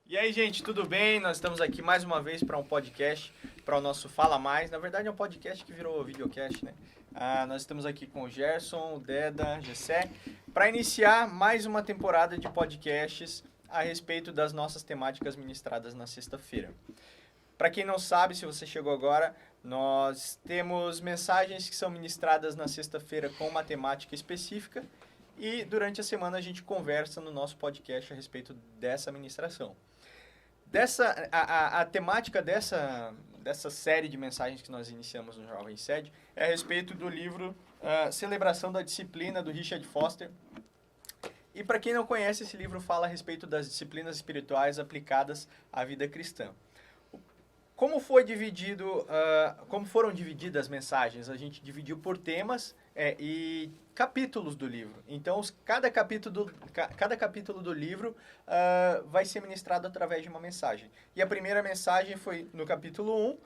E aí, gente, tudo bem? Nós estamos aqui mais uma vez para um podcast, para o nosso Fala Mais. Na verdade, é um podcast que virou videocast, né? Nós estamos aqui com o Gerson, o Deda, Gessé, para iniciar mais uma temporada de podcasts a respeito das nossas temáticas ministradas na sexta-feira. Para quem não sabe, se você chegou agora, nós temos mensagens que são ministradas na sexta-feira com uma temática específica e durante a semana a gente conversa no nosso podcast a respeito dessa ministração. A temática dessa série de mensagens que nós iniciamos no Jovem Sede é a respeito do livro Celebração da Disciplina, do Richard Foster. E para quem não conhece, esse livro fala a respeito das disciplinas espirituais aplicadas à vida cristã. Como foram divididas as mensagens? A gente dividiu por temas e capítulos do livro. Então, cada capítulo do livro vai ser ministrado através de uma mensagem. E a primeira mensagem foi no capítulo 1,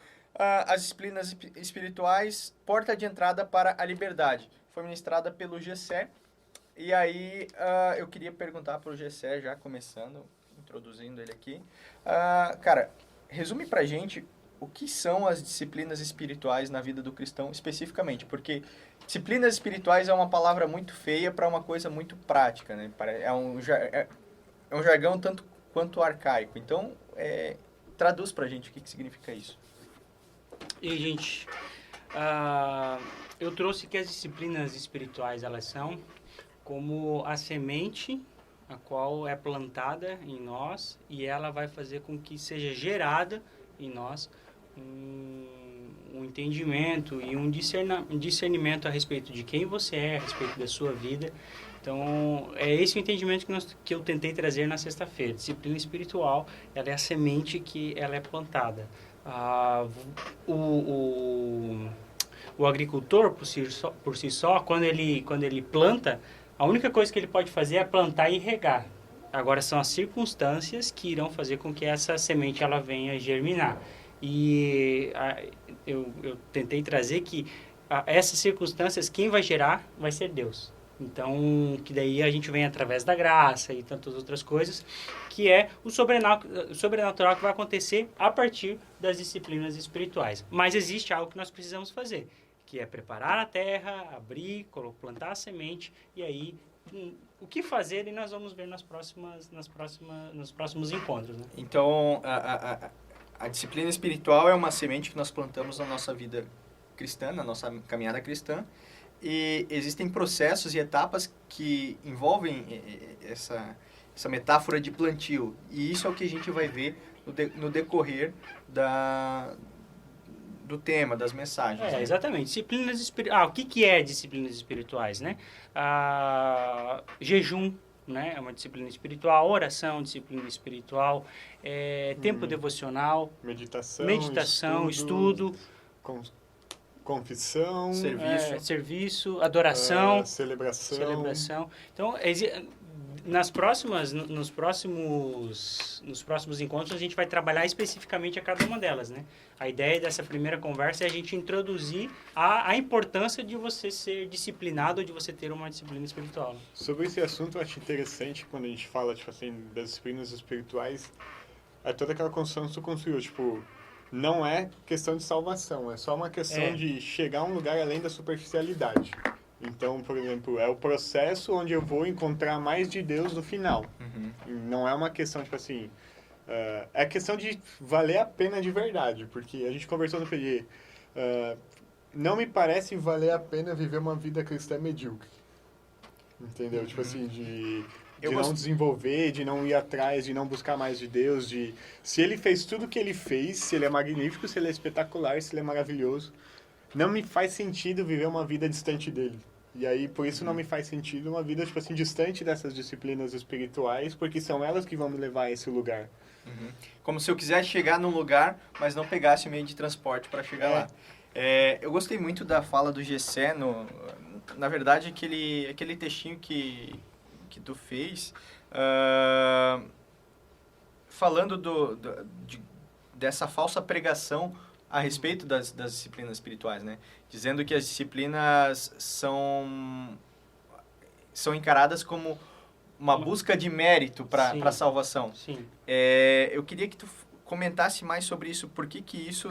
as disciplinas espirituais, porta de entrada para a liberdade. Foi ministrada pelo Gessé. E aí, eu queria perguntar para o Gessé, já começando, introduzindo ele aqui. Cara, resume pra gente o que são as disciplinas espirituais na vida do cristão especificamente, porque disciplinas espirituais é uma palavra muito feia para uma coisa muito prática, né? É um jargão tanto quanto arcaico. Então, traduz pra gente o que significa isso. E, gente, eu trouxe que as disciplinas espirituais, elas são como a semente a qual é plantada em nós e ela vai fazer com que seja gerada em nós um entendimento e um discernimento a respeito de quem você é, a respeito da sua vida. Então, é esse o entendimento que eu tentei trazer na sexta-feira. Disciplina espiritual, ela é a semente que ela é plantada. O agricultor, por si só, quando ele planta, a única coisa que ele pode fazer é plantar e regar. Agora, são as circunstâncias que irão fazer com que essa semente ela venha germinar. E eu tentei trazer que essas circunstâncias, quem vai gerar vai ser Deus. Então, que daí a gente vem através da graça e tantas outras coisas, que é o sobrenatural que vai acontecer a partir das disciplinas espirituais. Mas existe algo que nós precisamos fazer, que é preparar a terra, abrir, plantar a semente, e aí o que fazer e nós vamos ver nos próximos encontros. Né? Então, a disciplina espiritual é uma semente que nós plantamos na nossa vida cristã, na nossa caminhada cristã, e existem processos e etapas que envolvem essa metáfora de plantio, e isso é o que a gente vai ver no decorrer do tema, das mensagens. Né? Exatamente. Disciplinas espirituais. O que é disciplinas espirituais, né? Jejum, né? É uma disciplina espiritual. Oração, disciplina espiritual. Tempo devocional. Meditação, estudo. Confissão. Serviço, adoração. Celebração. Então, nos próximos encontros a gente vai trabalhar especificamente a cada uma delas, né? A ideia dessa primeira conversa é a gente introduzir a importância de você ser disciplinado ou de você ter uma disciplina espiritual. Né? Sobre esse assunto, eu acho interessante quando a gente fala, tipo assim, das disciplinas espirituais, é toda aquela construção que tu construiu, tipo, não é questão de salvação, é só uma questão de chegar a um lugar além da superficialidade. Então, por exemplo, é o processo onde eu vou encontrar mais de Deus no final. Uhum. Não é uma questão, tipo assim... é questão de valer a pena de verdade. Porque a gente conversou no PG. Não me parece valer a pena viver uma vida cristã medíocre. Entendeu? Uhum. Tipo assim, de não desenvolver, de não ir atrás, de não buscar mais de Deus. Se ele fez tudo o que ele fez, se ele é magnífico, se ele é espetacular, se ele é maravilhoso... Não me faz sentido viver uma vida distante dele. E aí, por isso não me faz sentido uma vida, tipo assim, distante dessas disciplinas espirituais, porque são elas que vão me levar a esse lugar. Uhum. Como se eu quisesse chegar num lugar, mas não pegasse o meio de transporte para chegar lá. Eu gostei muito da fala do Gessé, na verdade, aquele textinho que tu fez, falando dessa falsa pregação a respeito das disciplinas espirituais, né? Dizendo que as disciplinas são encaradas como uma busca de mérito para Sim. a salvação. Sim. Eu queria que tu comentasse mais sobre isso, por que isso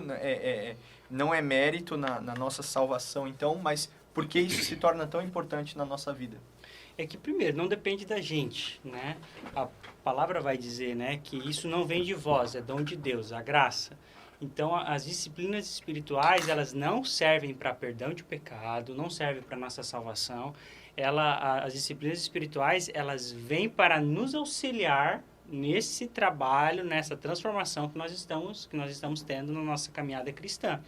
não é mérito na nossa salvação, então, mas por que isso se torna tão importante na nossa vida? É que, primeiro, não depende da gente, né? A palavra vai dizer, né, que isso não vem de vós, é dom de Deus, a graça. Então, as disciplinas espirituais, elas não servem para perdão de pecado, não servem para nossa salvação. As disciplinas espirituais, elas vêm para nos auxiliar nesse trabalho, nessa transformação que nós estamos tendo na nossa caminhada cristã.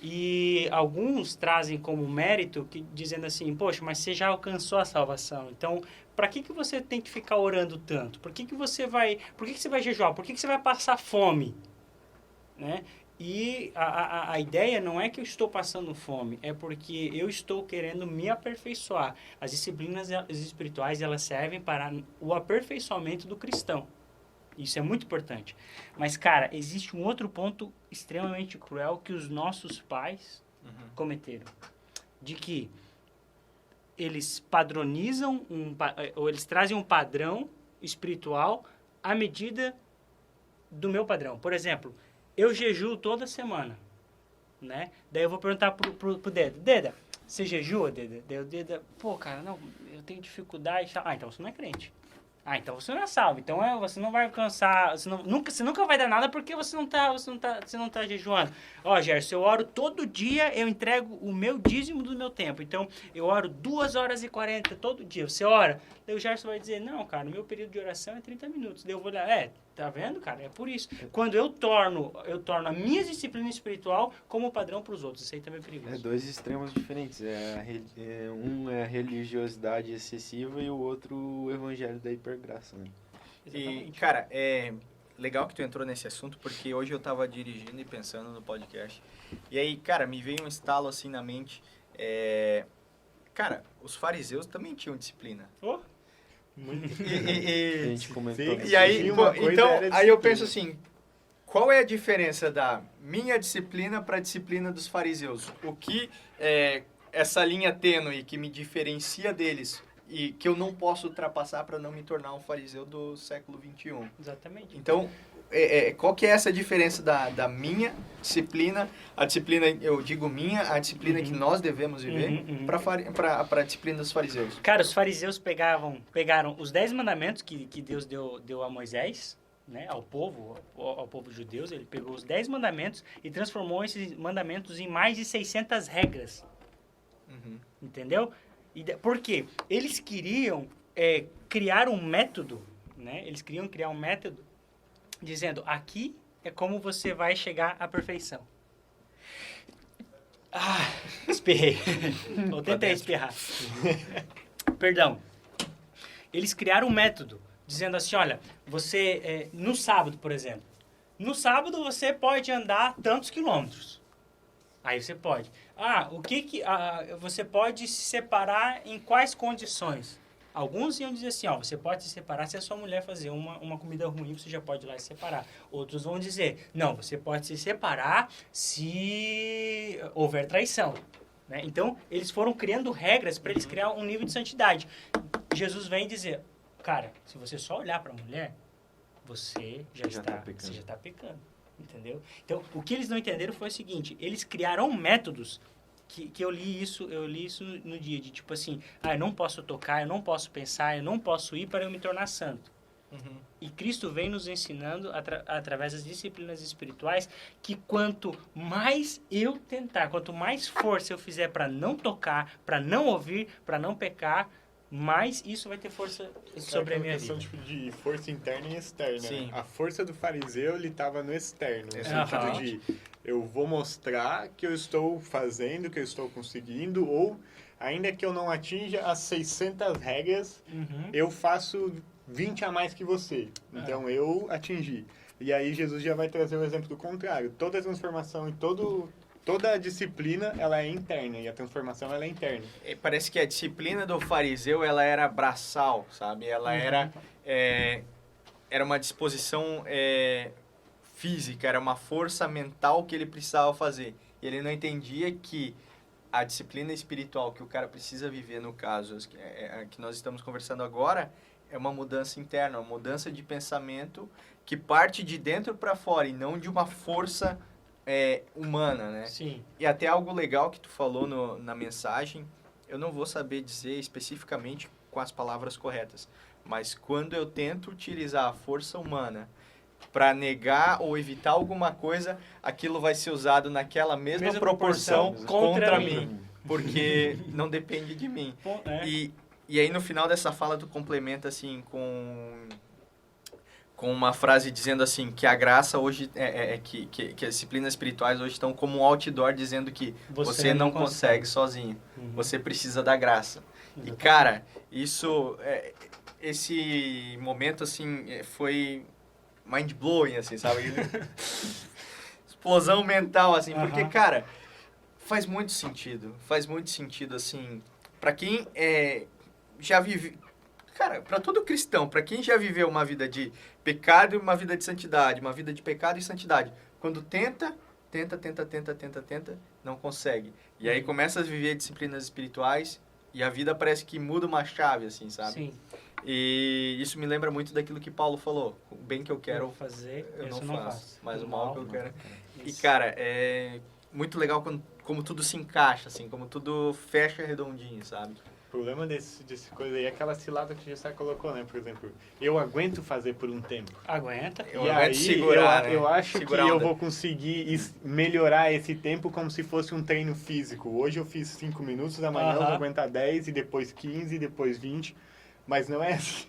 E alguns trazem como mérito, dizendo assim, poxa, mas você já alcançou a salvação, então para que você tem que ficar orando tanto? Por que você vai jejuar? Por que você vai passar fome? Né? E a ideia não é que eu estou passando fome, é porque eu estou querendo me aperfeiçoar. As disciplinas espirituais, elas servem para o aperfeiçoamento do cristão. Isso é muito importante. Mas, cara, existe um outro ponto extremamente cruel que os nossos pais cometeram. De que eles padronizam, ou eles trazem um padrão espiritual à medida do meu padrão. Por exemplo, eu jejuo toda semana, né? Daí eu vou perguntar pro Deda. Deda, você jejua, Deda? Daí o Deda, pô, cara, não, eu tenho dificuldade. Ah, então você não é crente. Ah, então você não é salvo. Então você não vai alcançar, você nunca vai dar nada porque você não tá jejuando. Ó, Gerson, eu oro todo dia, eu entrego o meu dízimo do meu tempo. Então, eu oro 2h40 todo dia. Você ora? Daí o Gerson vai dizer, não, cara, o meu período de oração é 30 minutos. Daí eu vou olhar, tá vendo, cara? É por isso. Quando eu torno a minha disciplina espiritual como padrão para os outros. Isso aí também é perigoso. É dois extremos diferentes. Um é a religiosidade excessiva e o outro o evangelho da hipergraça, né? E, cara, é legal que tu entrou nesse assunto, porque hoje eu tava dirigindo e pensando no podcast. E aí, cara, me veio um estalo assim na mente. Cara, os fariseus também tinham disciplina. Oh. A gente comentou. E aí, então, aí eu penso assim, qual é a diferença da minha disciplina para a disciplina dos fariseus? O que é essa linha tênue que me diferencia deles e que eu não posso ultrapassar para não me tornar um fariseu do século XXI? Exatamente. Então, qual que é essa diferença da minha disciplina, a disciplina, eu digo minha, a disciplina que nós devemos viver, para a disciplina dos fariseus? Cara, os fariseus pegaram os 10 mandamentos que Deus deu a Moisés, né, ao povo judeu. Ele pegou os 10 mandamentos e transformou esses mandamentos em mais de 600 regras. Entendeu? Por quê? Eles queriam criar um método, né? Eles queriam criar um método dizendo, aqui é como você vai chegar à perfeição. Ah, espirrei. Ou tentei espirrar. Perdão. Eles criaram um método, dizendo assim, olha, você, no sábado, por exemplo, no sábado você pode andar tantos quilômetros. Aí você pode. Você pode se separar em quais condições? Alguns iam dizer assim, você pode se separar se a sua mulher fazer uma comida ruim, você já pode ir lá se separar. Outros vão dizer, não, você pode se separar se houver traição. Né? Então, eles foram criando regras para eles criar um nível de santidade. Jesus vem dizer, cara, se você só olhar para a mulher, você já está pecando. Entendeu? Então, o que eles não entenderam foi o seguinte, eles criaram métodos que eu li isso no dia, de tipo assim, eu não posso tocar, eu não posso pensar, eu não posso ir para eu me tornar santo. E Cristo vem nos ensinando, através das disciplinas espirituais, que quanto mais eu tentar, quanto mais força eu fizer para não tocar, para não ouvir, para não pecar, mais isso vai ter força sobre a minha vida. É uma questão de força interna e externa. Sim. Né? A força do fariseu, ele estava no externo. No Exatamente. sentido de, eu vou mostrar que eu estou fazendo, que eu estou conseguindo, ou, ainda que eu não atinja as 600 regras, eu faço 20 a mais que você. Então, eu atingi. E aí, Jesus já vai trazer o exemplo do contrário. Toda transformação e toda a disciplina, ela é interna, e a transformação, ela é interna. Parece que a disciplina do fariseu, ela era braçal, sabe? Ela era uma disposição física, era uma força mental que ele precisava fazer. E ele não entendia que a disciplina espiritual que o cara precisa viver, no caso, que nós estamos conversando agora, é uma mudança interna, uma mudança de pensamento que parte de dentro para fora e não de uma força humana, né? Sim. E até algo legal que tu falou na mensagem, eu não vou saber dizer especificamente com as palavras corretas, mas quando eu tento utilizar a força humana para negar ou evitar alguma coisa, aquilo vai ser usado naquela mesma proporção contra mim, porque não depende de mim. E aí no final dessa fala tu complementa assim com uma frase dizendo assim que a graça hoje que as disciplinas espirituais hoje estão como um outdoor dizendo que você não consegue sozinho, você precisa da graça. Exatamente. E cara, isso esse momento assim foi mind blowing assim, sabe? Explosão mental assim, porque cara, faz muito sentido assim, para quem já vive, cara, para todo cristão, para quem já viveu uma vida de pecado e uma vida de santidade, uma vida de pecado e santidade, quando tenta, não consegue. E aí começa a viver disciplinas espirituais e a vida parece que muda uma chave, assim, sabe? Sim. E isso me lembra muito daquilo que Paulo falou. O bem que eu quero fazer, eu não não faço, mas o mal que eu quero. E, Isso. cara, é muito legal como tudo se encaixa, assim, como tudo fecha redondinho, sabe? O problema desse coisa aí é aquela cilada que o Gessé colocou, né? Por exemplo, eu aguento fazer por um tempo. Aguenta. Eu E aguento aí, segurar, né? eu acho Segurar que a eu onda. vou conseguir melhorar esse tempo como se fosse um treino físico. Hoje eu fiz 5 minutos, amanhã eu vou aguentar 10, e depois 15, e depois 20. Mas não é assim.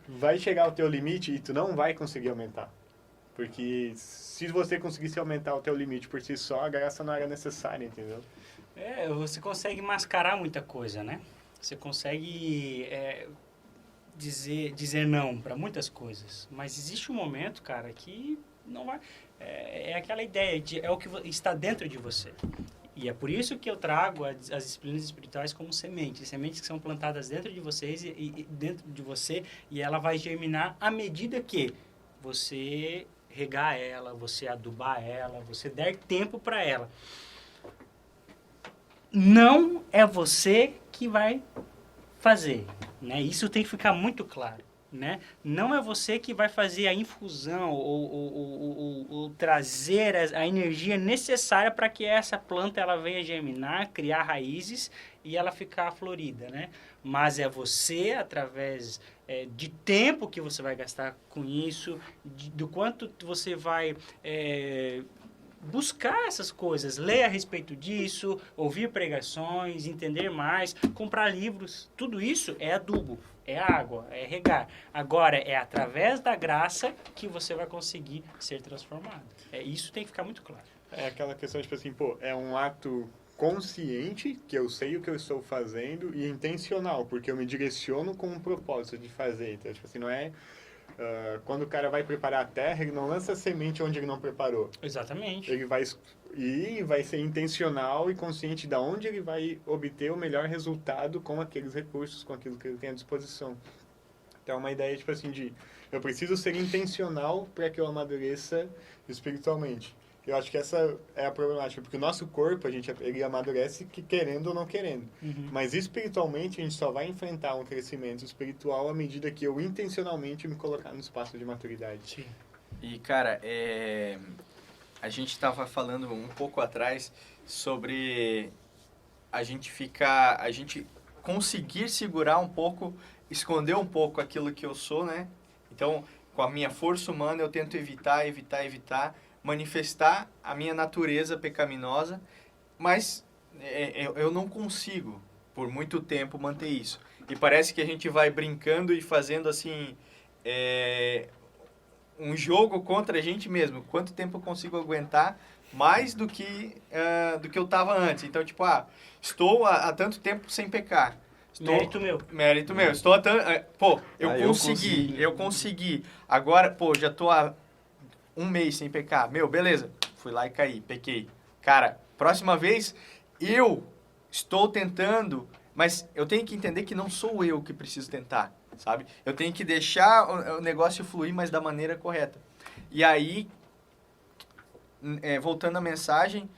Vai chegar o teu limite e tu não vai conseguir aumentar. Porque se você conseguisse aumentar o teu limite por si só, a graça não era necessária, entendeu? Você consegue mascarar muita coisa, né? Você consegue dizer não para muitas coisas. Mas existe um momento, cara, que não vai... É aquela ideia, é o que está dentro de você. E é por isso que eu trago as disciplinas espirituais como sementes. Sementes que são plantadas dentro de vocês e dentro de você. E ela vai germinar à medida que você regar ela, você adubar ela, você der tempo para ela. Não é você que vai fazer, né? Isso tem que ficar muito claro, né? Não é você que vai fazer a infusão ou trazer a energia necessária para que essa planta ela venha germinar, criar raízes e ela ficar florida, né? Mas é você, através de tempo que você vai gastar com isso, do quanto você vai... buscar essas coisas, ler a respeito disso, ouvir pregações, entender mais, comprar livros, tudo isso é adubo, é água, é regar. Agora, é através da graça que você vai conseguir ser transformado. Isso tem que ficar muito claro. É aquela questão, tipo assim, é um ato consciente, que eu sei o que eu estou fazendo, e intencional, porque eu me direciono com um propósito de fazer. Então, tipo assim, não é... quando o cara vai preparar a terra, ele não lança semente onde ele não preparou. Exatamente. Ele vai ser intencional e consciente de onde ele vai obter o melhor resultado com aqueles recursos, com aquilo que ele tem à disposição. Então, é uma ideia, tipo assim, eu preciso ser intencional para que eu amadureça espiritualmente. Eu acho que essa é a problemática, porque o nosso corpo, ele amadurece querendo ou não querendo. Mas espiritualmente, a gente só vai enfrentar um crescimento espiritual à medida que eu intencionalmente me colocar no espaço de maturidade. Sim. E, cara, a gente estava falando um pouco atrás sobre a gente conseguir segurar um pouco, esconder um pouco aquilo que eu sou, né? Então, com a minha força humana, eu tento evitar, manifestar a minha natureza pecaminosa, mas eu não consigo, por muito tempo, manter isso. E parece que a gente vai brincando e fazendo, assim, um jogo contra a gente mesmo. Quanto tempo eu consigo aguentar mais do que eu estava antes. Então, tipo, estou há tanto tempo sem pecar. Mérito meu. Estou há tanto... eu consegui. Agora, já estou há 1 mês sem pecar. Beleza. Fui lá e caí, pequei. Cara, próxima vez eu estou tentando, mas eu tenho que entender que não sou eu que preciso tentar, sabe? Eu tenho que deixar o negócio fluir, mas da maneira correta. E aí, voltando à mensagem,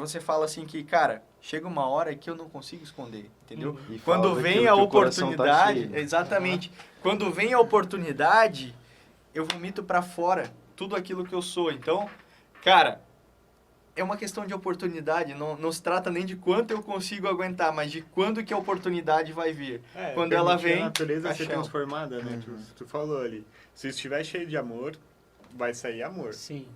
você fala assim que, cara, chega uma hora que eu não consigo esconder, entendeu? E Quando fala vem daquilo a que o coração tá oportunidade, cheio. exatamente. Quando vem a oportunidade, eu vomito pra fora tudo aquilo que eu sou. Então, cara, é uma questão de oportunidade, não se trata nem de quanto eu consigo aguentar, mas de quando que a oportunidade vai vir. Quando ela permitir vem, a natureza ser paixão. transformada, né? Tu falou ali. Se estiver cheio de amor, vai sair amor. Sim.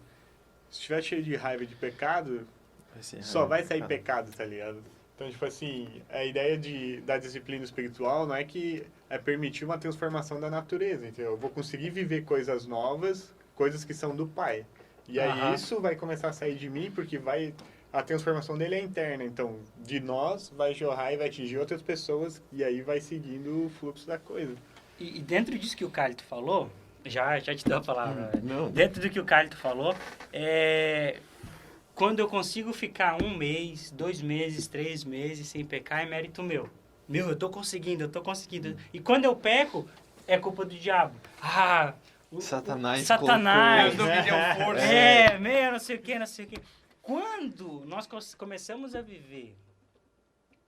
Se estiver cheio de raiva e de pecado, Vai ser só raiva, vai sair cara. pecado, tá ligado? Então, tipo assim, a ideia da disciplina espiritual não é que é permitir uma transformação da natureza, entendeu? Eu vou conseguir viver coisas novas, coisas que são do Pai. E aí Aham. isso vai começar a sair de mim, porque a transformação dele é interna. Então, de nós vai jorrar e vai atingir outras pessoas, e aí vai seguindo o fluxo da coisa. E dentro disso que o Carlito falou, já te dou a palavra, velho. Não. Dentro do que o Carlito falou, quando eu consigo ficar 1 mês, 2 meses, 3 meses sem pecar, é mérito meu. Eu tô conseguindo. E quando eu peco, é culpa do diabo. Satanás Satanás. Deus não me deu força. Não sei o que. Quando nós começamos a viver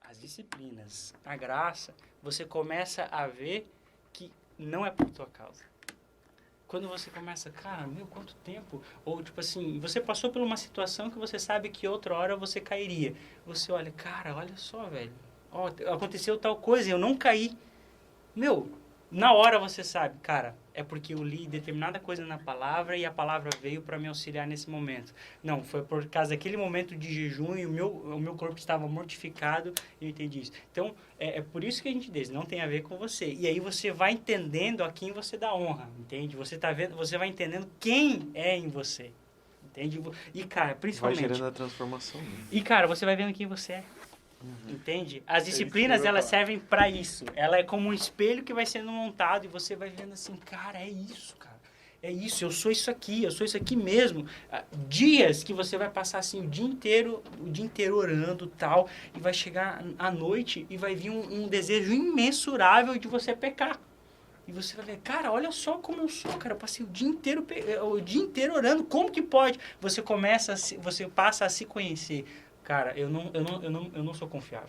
as disciplinas, a graça, você começa a ver que não é por tua causa. Quando você começa, cara, quanto tempo? Ou, tipo assim, você passou por uma situação que você sabe que outra hora você cairia. Você olha, cara, olha só, velho. Ó, aconteceu tal coisa e eu não caí. Na hora você sabe, cara, é porque eu li determinada coisa na palavra e a palavra veio para me auxiliar nesse momento. Não, foi por causa daquele momento de jejum e o meu corpo estava mortificado e eu entendi isso. Então, é por isso que a gente diz, não tem a ver com você. E aí você vai entendendo a quem você dá honra, entende? Você vai entendendo quem é em você, entende? E, cara, Vai principalmente... gerando a transformação. Né? E, cara, você vai vendo quem você é. Entende? As disciplinas, isso que eu ia elas falar. servem pra isso. Ela é como um espelho que vai sendo montado e você vai vendo assim, cara, é isso, cara. É isso, eu sou isso aqui mesmo. Dias que você vai passar assim o dia inteiro orando tal, e vai chegar à noite e vai vir um desejo imensurável de você pecar. E você vai ver, cara, olha só como eu sou, cara. Eu passei o dia inteiro orando. Como que pode? Você passa a se conhecer. Cara, eu não sou confiável.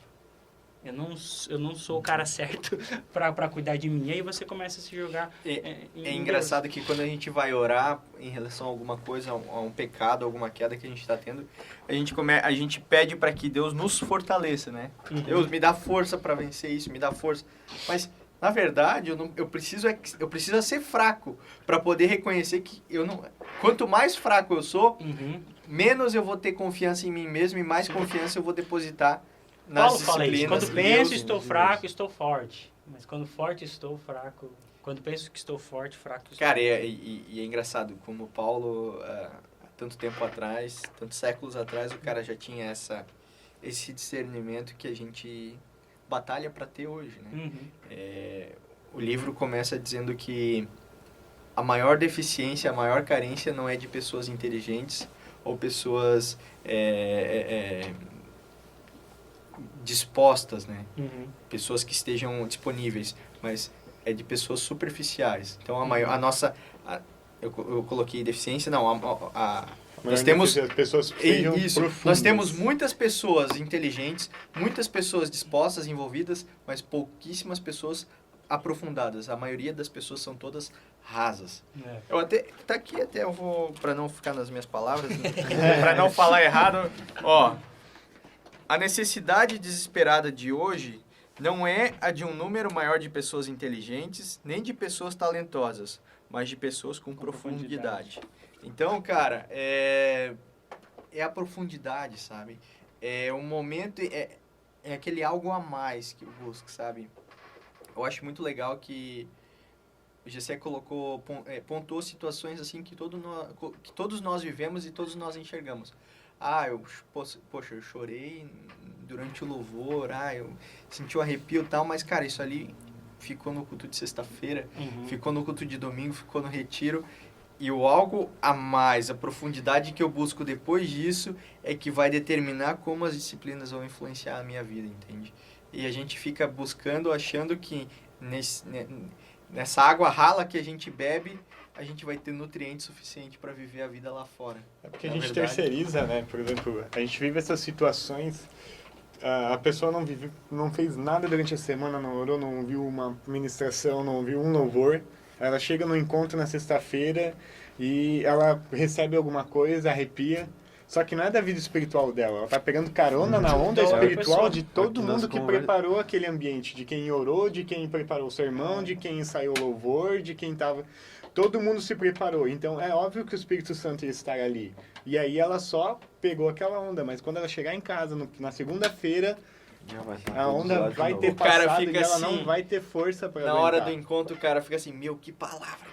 Eu não sou o cara certo para cuidar de mim. E aí você começa a se jogar. É em engraçado que quando a gente vai orar em relação a alguma coisa, a um pecado, alguma queda que a gente está tendo, a gente pede para que Deus nos fortaleça, né? Uhum. Deus me dá força para vencer isso, me dá força. Mas na verdade, eu preciso ser fraco para poder reconhecer que quanto mais fraco eu sou, Uhum. menos eu vou ter confiança em mim mesmo e mais confiança eu vou depositar nas Paulo fala isso. disciplinas. Quando penso, Deus, estou fraco, estou forte. Mas quando forte, estou fraco. Quando penso que estou forte, fraco, estou Cara, e é engraçado, como Paulo, há tanto tempo atrás, tantos séculos atrás, o cara já tinha esse discernimento que a gente batalha para ter hoje, né? Uhum. O livro começa dizendo que a maior deficiência, a maior carência não é de pessoas inteligentes ou pessoas dispostas, né? Uhum. Pessoas que estejam disponíveis, mas é de pessoas superficiais. Então, eu coloquei deficiência, não, nós temos... As pessoas sejam profundas. Nós temos muitas pessoas inteligentes, muitas pessoas dispostas, envolvidas, mas pouquíssimas pessoas aprofundadas. A maioria das pessoas são todas rasas. Tá aqui até eu vou, para não ficar nas minhas palavras, para não falar errado, ó. A necessidade desesperada de hoje não é a de um número maior de pessoas inteligentes, nem de pessoas talentosas, mas de pessoas com profundidade. Então, cara, é a profundidade, sabe? É um momento, é aquele algo a mais que eu busco, sabe? Eu acho muito legal que o Gessé pontuou situações assim que todos nós vivemos e todos nós enxergamos. Poxa, eu chorei durante o louvor, eu senti um arrepio e tal, mas, cara, isso ali ficou no culto de sexta-feira, ficou no culto de domingo, ficou no retiro. E o algo a mais, a profundidade que eu busco depois disso é que vai determinar como as disciplinas vão influenciar a minha vida, entende? E a gente fica buscando, achando que nessa água rala que a gente bebe, a gente vai ter nutriente suficiente para viver a vida lá fora. É porque a gente terceiriza, né? Por exemplo, a gente vive essas situações a pessoa não fez nada durante a semana, não orou, não ouviu uma ministração, não ouviu um louvor. Ela chega no encontro na sexta-feira e ela recebe alguma coisa, arrepia. Só que não é da vida espiritual dela. Ela tá pegando carona na onda espiritual de todo mundo que preparou aquele ambiente. De quem orou, de quem preparou o sermão, de quem ensaiou o louvor, de quem tava... Todo mundo se preparou. Então, é óbvio que o Espírito Santo ia estar ali. E aí ela só pegou aquela onda. Mas quando ela chegar em casa, na segunda-feira, a onda vai ter passado e ela não vai ter força para aguentar. Na hora do encontro, o cara fica assim, meu, que palavra.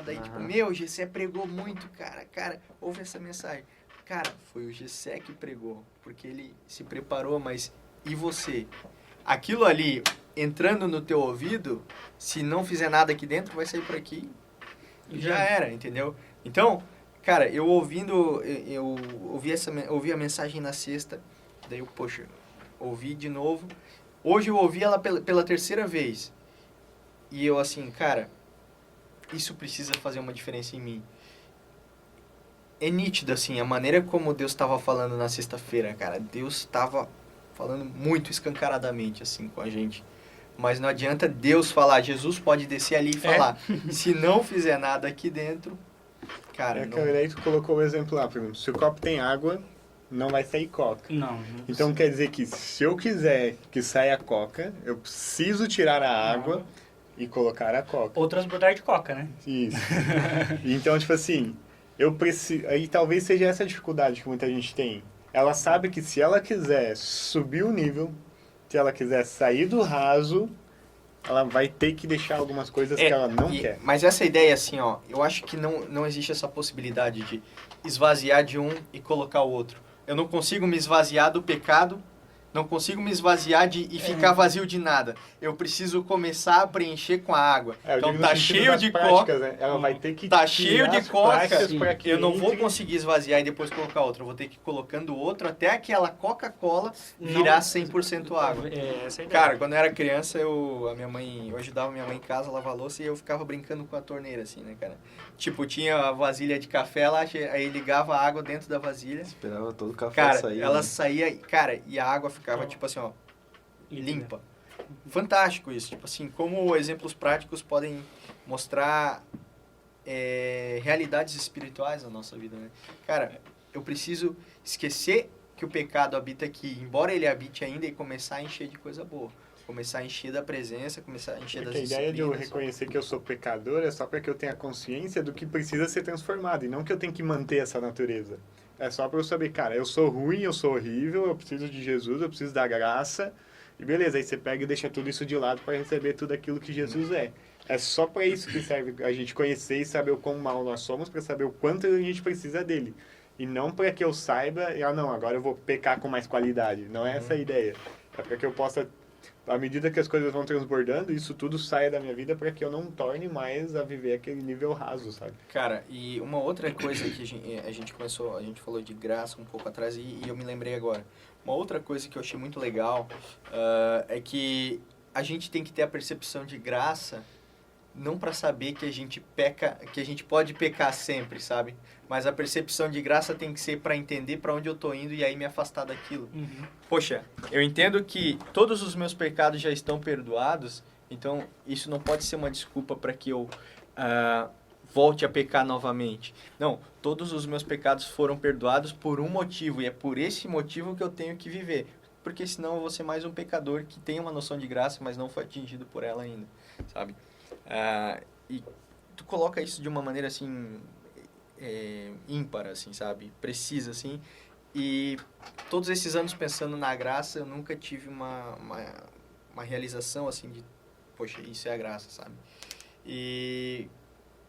Daí, tipo, meu, Gessé pregou muito, cara, ouve essa mensagem. Cara, foi o Gessé que pregou, porque ele se preparou, mas e você? Aquilo ali, entrando no teu ouvido, se não fizer nada aqui dentro, vai sair por aqui e já era, entendeu? Então, cara, eu ouvi a mensagem na sexta, daí eu, poxa, ouvi de novo. Hoje eu ouvi ela pela terceira vez. E eu assim, cara, isso precisa fazer uma diferença em mim. É nítido, assim, a maneira como Deus estava falando na sexta-feira, cara. Deus estava falando muito escancaradamente, assim, com a gente. Mas não adianta Deus falar, Jesus pode descer ali e falar. Se não fizer nada aqui dentro, cara... Aí tu colocou o exemplo lá, por exemplo, se o copo tem água, não vai sair coca. Não. Então quer dizer que se eu quiser que saia a coca, eu preciso tirar a água e colocar a coca. Ou transbordar de coca, né? Isso. Então, tipo assim... Eu preciso... Aí talvez seja essa a dificuldade que muita gente tem. Ela sabe que se ela quiser subir o nível, se ela quiser sair do raso, ela vai ter que deixar algumas coisas que ela não quer. Mas essa ideia, assim, ó, eu acho que não existe essa possibilidade de esvaziar de um e colocar o outro. Eu não consigo me esvaziar do pecado, não consigo me esvaziar e ficar vazio de nada. Eu preciso começar a preencher com a água. Então tá cheio de coca. Né? Ela vai ter que tá cheio de coca. Eu não vou entre... conseguir esvaziar e depois colocar outra. Eu vou ter que ir colocando outro até aquela Coca-Cola virar 100% água. Essa é a ideia. Cara, quando eu era criança, eu ajudava minha mãe em casa a lavar louça e eu ficava brincando com a torneira, assim, né, cara? Tipo, tinha a vasilha de café lá, aí ligava a água dentro da vasilha. Esperava todo o café cara, sair. Ela né? saía, cara, e a água ficava, tipo assim, ó, limpa. Fantástico isso. Tipo assim, como exemplos práticos podem mostrar realidades espirituais na nossa vida, né? Cara, eu preciso esquecer que o pecado habita aqui, embora ele habite ainda, e começar a encher de coisa boa. Começar a encher da presença, começar a encher das disciplinas. A ideia de eu reconhecer que eu sou pecador é só para que eu tenha consciência do que precisa ser transformado, e não que eu tenho que manter essa natureza. É só para eu saber, cara, eu sou ruim, eu sou horrível, eu preciso de Jesus, eu preciso da graça. E beleza, aí você pega e deixa tudo isso de lado para receber tudo aquilo que Jesus é. É só para isso que serve a gente conhecer e saber o quão mal nós somos, para saber o quanto a gente precisa dele. E não para que eu saiba, não, agora eu vou pecar com mais qualidade. Não é essa a ideia. É para que eu possa, à medida que as coisas vão transbordando, isso tudo saia da minha vida para que eu não torne mais a viver aquele nível raso, sabe? Cara, e uma outra coisa que a gente falou de graça um pouco atrás e eu me lembrei agora. Uma outra coisa que eu achei muito legal é que a gente tem que ter a percepção de graça, não para saber que a gente peca, que a gente pode pecar sempre, sabe? Mas a percepção de graça tem que ser para entender para onde eu tô indo e aí me afastar daquilo. Poxa, eu entendo que todos os meus pecados já estão perdoados, então isso não pode ser uma desculpa para que eu volte a pecar novamente. Não, todos os meus pecados foram perdoados por um motivo, e é por esse motivo que eu tenho que viver. Porque senão eu vou ser mais um pecador que tem uma noção de graça, mas não foi atingido por ela ainda, sabe? E tu coloca isso de uma maneira assim, ímpar, assim, sabe? Precisa, assim. E todos esses anos pensando na graça, eu nunca tive uma realização, assim, de, poxa, isso é a graça, sabe? E...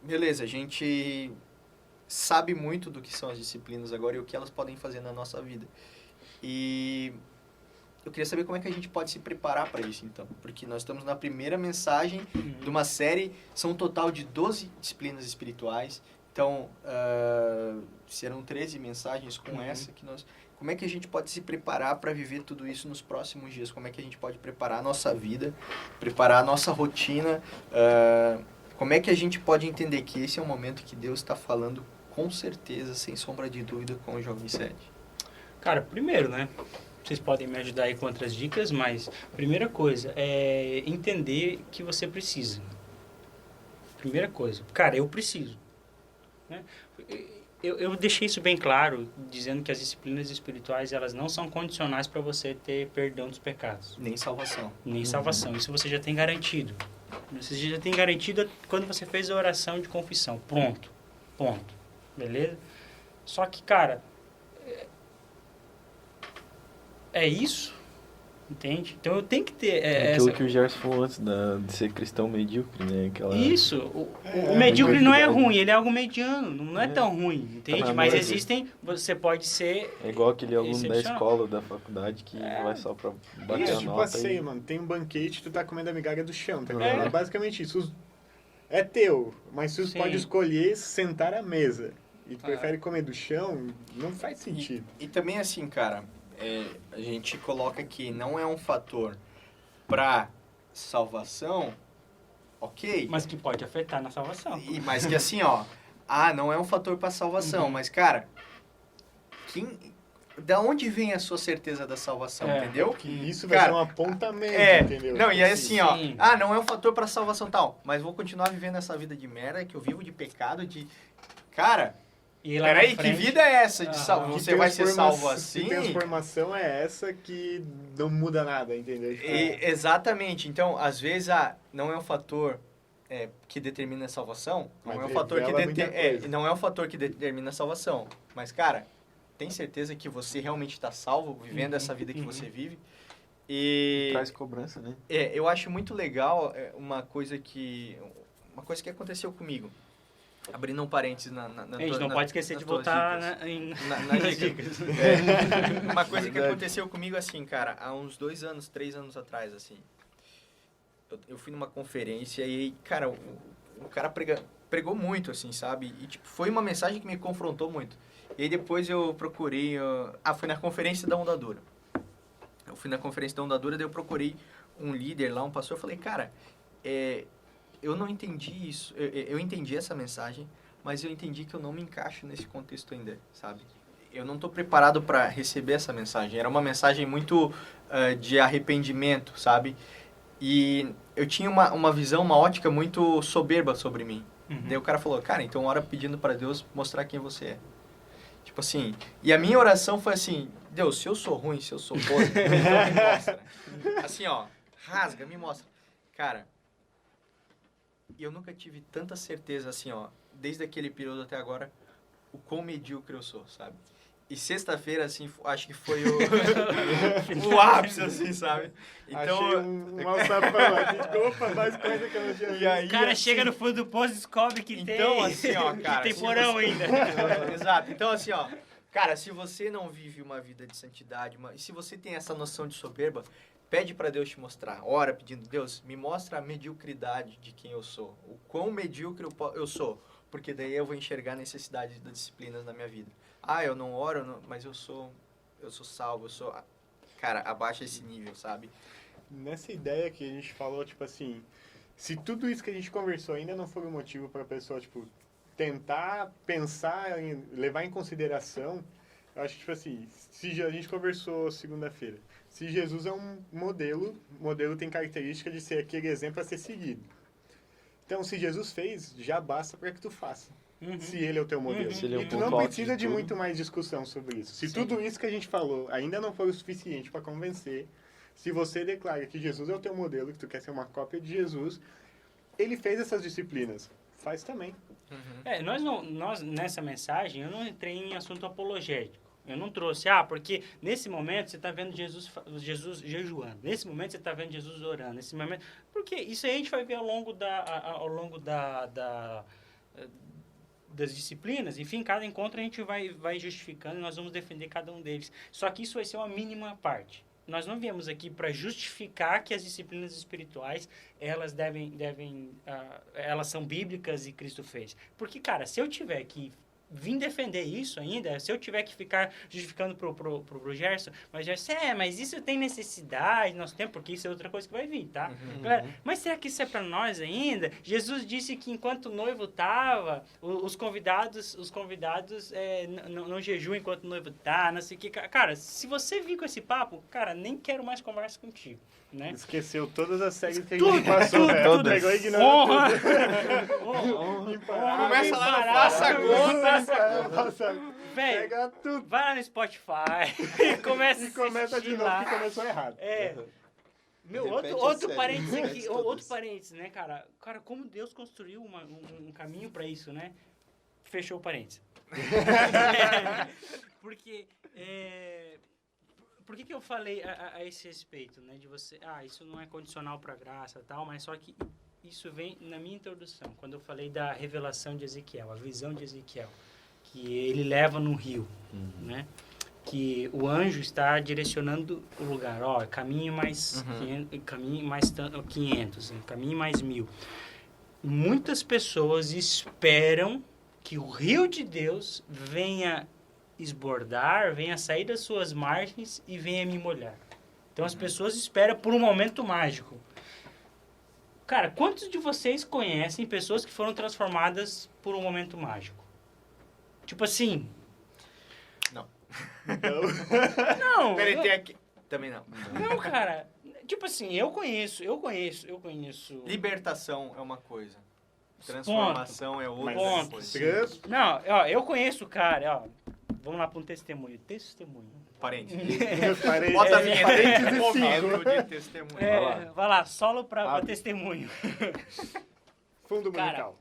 beleza, a gente sabe muito do que são as disciplinas agora e o que elas podem fazer na nossa vida. E eu queria saber como é que a gente pode se preparar para isso, então. Porque nós estamos na primeira mensagem de uma série, são um total de 12 disciplinas espirituais. Então, serão 13 mensagens com essa que nós... Como é que a gente pode se preparar para viver tudo isso nos próximos dias? Como é que a gente pode preparar a nossa vida, preparar a nossa rotina... como é que a gente pode entender que esse é um momento que Deus está falando com certeza, sem sombra de dúvida, com o Jovem Sede? Cara, primeiro, né? vocês podem me ajudar aí com outras dicas, mas primeira coisa é entender que você precisa. Primeira coisa, cara, eu preciso. Né? Eu deixei isso bem claro, dizendo que as disciplinas espirituais, elas não são condicionais para você ter perdão dos pecados. Nem salvação. Nem salvação. Isso você já tem garantido. Você já tem garantido quando você fez a oração de confissão. Pronto. Ponto. Beleza? Só que, cara, é isso. Entende? Então eu tenho que ter Aquilo que o Gerson falou antes de ser cristão medíocre, né? Isso. O medíocre não é ruim, ele é algo mediano. Não é tão ruim, entende? Tá, mas mas existem... Você pode ser... É igual aquele aluno da excepcional. escola, da faculdade, que vai só pra bater Isso, a tipo nota assim, e... mano, tem um banquete, tu tá comendo a migalha do chão, tá É. ligado? É basicamente isso. É teu, mas tu Sim. pode escolher sentar à mesa. E tu prefere comer do chão, não faz sentido. E também assim, cara, a gente coloca que não é um fator para salvação, ok? Mas que pode afetar na salvação. Mas que assim, ó, não é um fator para salvação, mas cara, da onde vem a sua certeza da salvação, entendeu? Que isso vai Cara, ser um apontamento, entendeu? Não, e aí assim, ó, Sim. não é um fator para salvação tal, mas vou continuar vivendo essa vida de merda que eu vivo de pecado, Cara, E lá na peraí, que frente- vida é essa de Ah, salvo? Que Você vai ser salvo transforma- assim? Que transformação é essa que não muda nada, entendeu? Exatamente. Então, às vezes, não é um fator que determina a salvação. Mas Não é um fator que revela muita coisa. não é um fator que determina a salvação. Mas, cara, tem certeza que você realmente está salvo, vivendo essa vida que você vive? E Traz cobrança, né? eu acho muito legal uma coisa que aconteceu comigo. Abrindo um parênteses na A gente não pode esquecer nas de tuas voltar dicas. nas nas dicas. Uma coisa que aconteceu comigo assim, cara, há uns 2 anos, 3 anos atrás, assim. Eu fui numa conferência e, cara, o cara pregou muito, assim, sabe? E, tipo, foi uma mensagem que me confrontou muito. E aí depois eu procurei... fui na conferência da Ondadura. Eu fui na conferência da Ondadura, daí eu procurei um líder lá, um pastor, eu falei, cara, eu não entendi isso. Eu entendi essa mensagem, mas eu entendi que eu não me encaixo nesse contexto ainda, sabe? Eu não estou preparado para receber essa mensagem. Era uma mensagem muito de arrependimento, sabe? E eu tinha uma visão, uma ótica muito soberba sobre mim. Daí o cara falou, cara, então ora pedindo para Deus mostrar quem você é. Tipo assim, e a minha oração foi assim, Deus, se eu sou ruim, se eu sou podre, então me mostra. Assim, ó, rasga, me mostra. Cara, eu nunca tive tanta certeza, assim, ó, desde aquele período até agora, o quão medíocre eu sou, sabe? E sexta-feira, assim, acho que foi o ápice, assim, sabe? Então, Achei um alçapão aqui. Opa, mais coisa que eu não tinha visto. E aí, O cara assim, chega no fundo do poço e descobre que então, tem... assim, ó, cara, que tem se porão você- ainda. Exato. Então, assim, ó, cara, se você não vive uma vida de santidade, e se você tem essa noção de soberba, pede pra Deus te mostrar. Ora pedindo, Deus, me mostra a mediocridade de quem eu sou. O quão medíocre eu sou. Porque daí eu vou enxergar a necessidade das disciplinas na minha vida. Eu não oro, mas eu sou salvo, Cara, abaixa esse nível, sabe? Nessa ideia que a gente falou, tipo assim, se tudo isso que a gente conversou ainda não for um motivo para a pessoa, tipo, tentar pensar, levar em consideração, eu acho que, tipo assim, se a gente conversou segunda-feira, se Jesus é um modelo, o modelo tem característica de ser aquele exemplo a ser seguido. Então, se Jesus fez, já basta para que tu faça. Se ele é o teu modelo. Se ele é o E tu ponto não alto precisa de de tudo. muito mais discussão sobre isso. Se Sim. tudo isso que a gente falou ainda não for o suficiente para convencer, se você declara que Jesus é o teu modelo, que tu quer ser uma cópia de Jesus, ele fez essas disciplinas. Faz também. Nós, nessa mensagem, eu não entrei em assunto apologético. Eu não trouxe, porque nesse momento você está vendo Jesus jejuando. Nesse momento você está vendo Jesus orando. Nesse momento, porque isso aí a gente vai ver ao longo das disciplinas. Enfim, cada encontro a gente vai justificando e nós vamos defender cada um deles. Só que isso vai ser uma mínima parte. Nós não viemos aqui para justificar que as disciplinas espirituais, elas elas são bíblicas e Cristo fez. Porque, cara, se eu tiver que vir defender isso ainda, se eu tiver que ficar justificando pro Gerson, mas isso tem necessidade, nós temos, porque isso é outra coisa que vai vir, tá? Galera, mas será que isso é para nós ainda? Jesus disse que enquanto o noivo estava, os convidados não jejuam enquanto o noivo tá, não sei o que. Cara, se você vir com esse papo, cara, nem quero mais conversa contigo, né? Esqueceu todas as séries que a gente passou, né? Tudo. Pegou e ignorou Honra. Começa lá no Faça Nossa, Velho, pega tudo. vai lá no Spotify e começa E começa de novo lá. que começou errado. Meu, Repete a outro série, parênteses repete aqui, todas. outro parênteses, né, cara? Cara, como Deus construiu um caminho pra isso, né? Fechou o parênteses. Porque, por que eu falei a esse respeito, né? De você, isso não é condicional pra graça e tal, mas só que isso vem na minha introdução, quando eu falei da revelação de Ezequiel, a visão de Ezequiel, que ele leva no rio, né? Que o anjo está direcionando o lugar, caminho mais 500, caminho mais 1000. Muitas pessoas esperam que o rio de Deus venha esbordar, venha sair das suas margens e venha me molhar. Então as pessoas esperam por um momento mágico. Cara, quantos de vocês conhecem pessoas que foram transformadas por um momento mágico? Tipo assim... Não. Peraí, tem aqui... Também não. Não, cara. Tipo assim, eu conheço. Libertação é uma coisa. Transformação é outra Ponto. coisa. Não, eu conheço o cara, Vamos lá para um testemunho. Parênteses. Parênteses. Bota a vinheta. Parênteses Momento de testemunho. Vai lá, solo para testemunho. Fundo Cara, musical.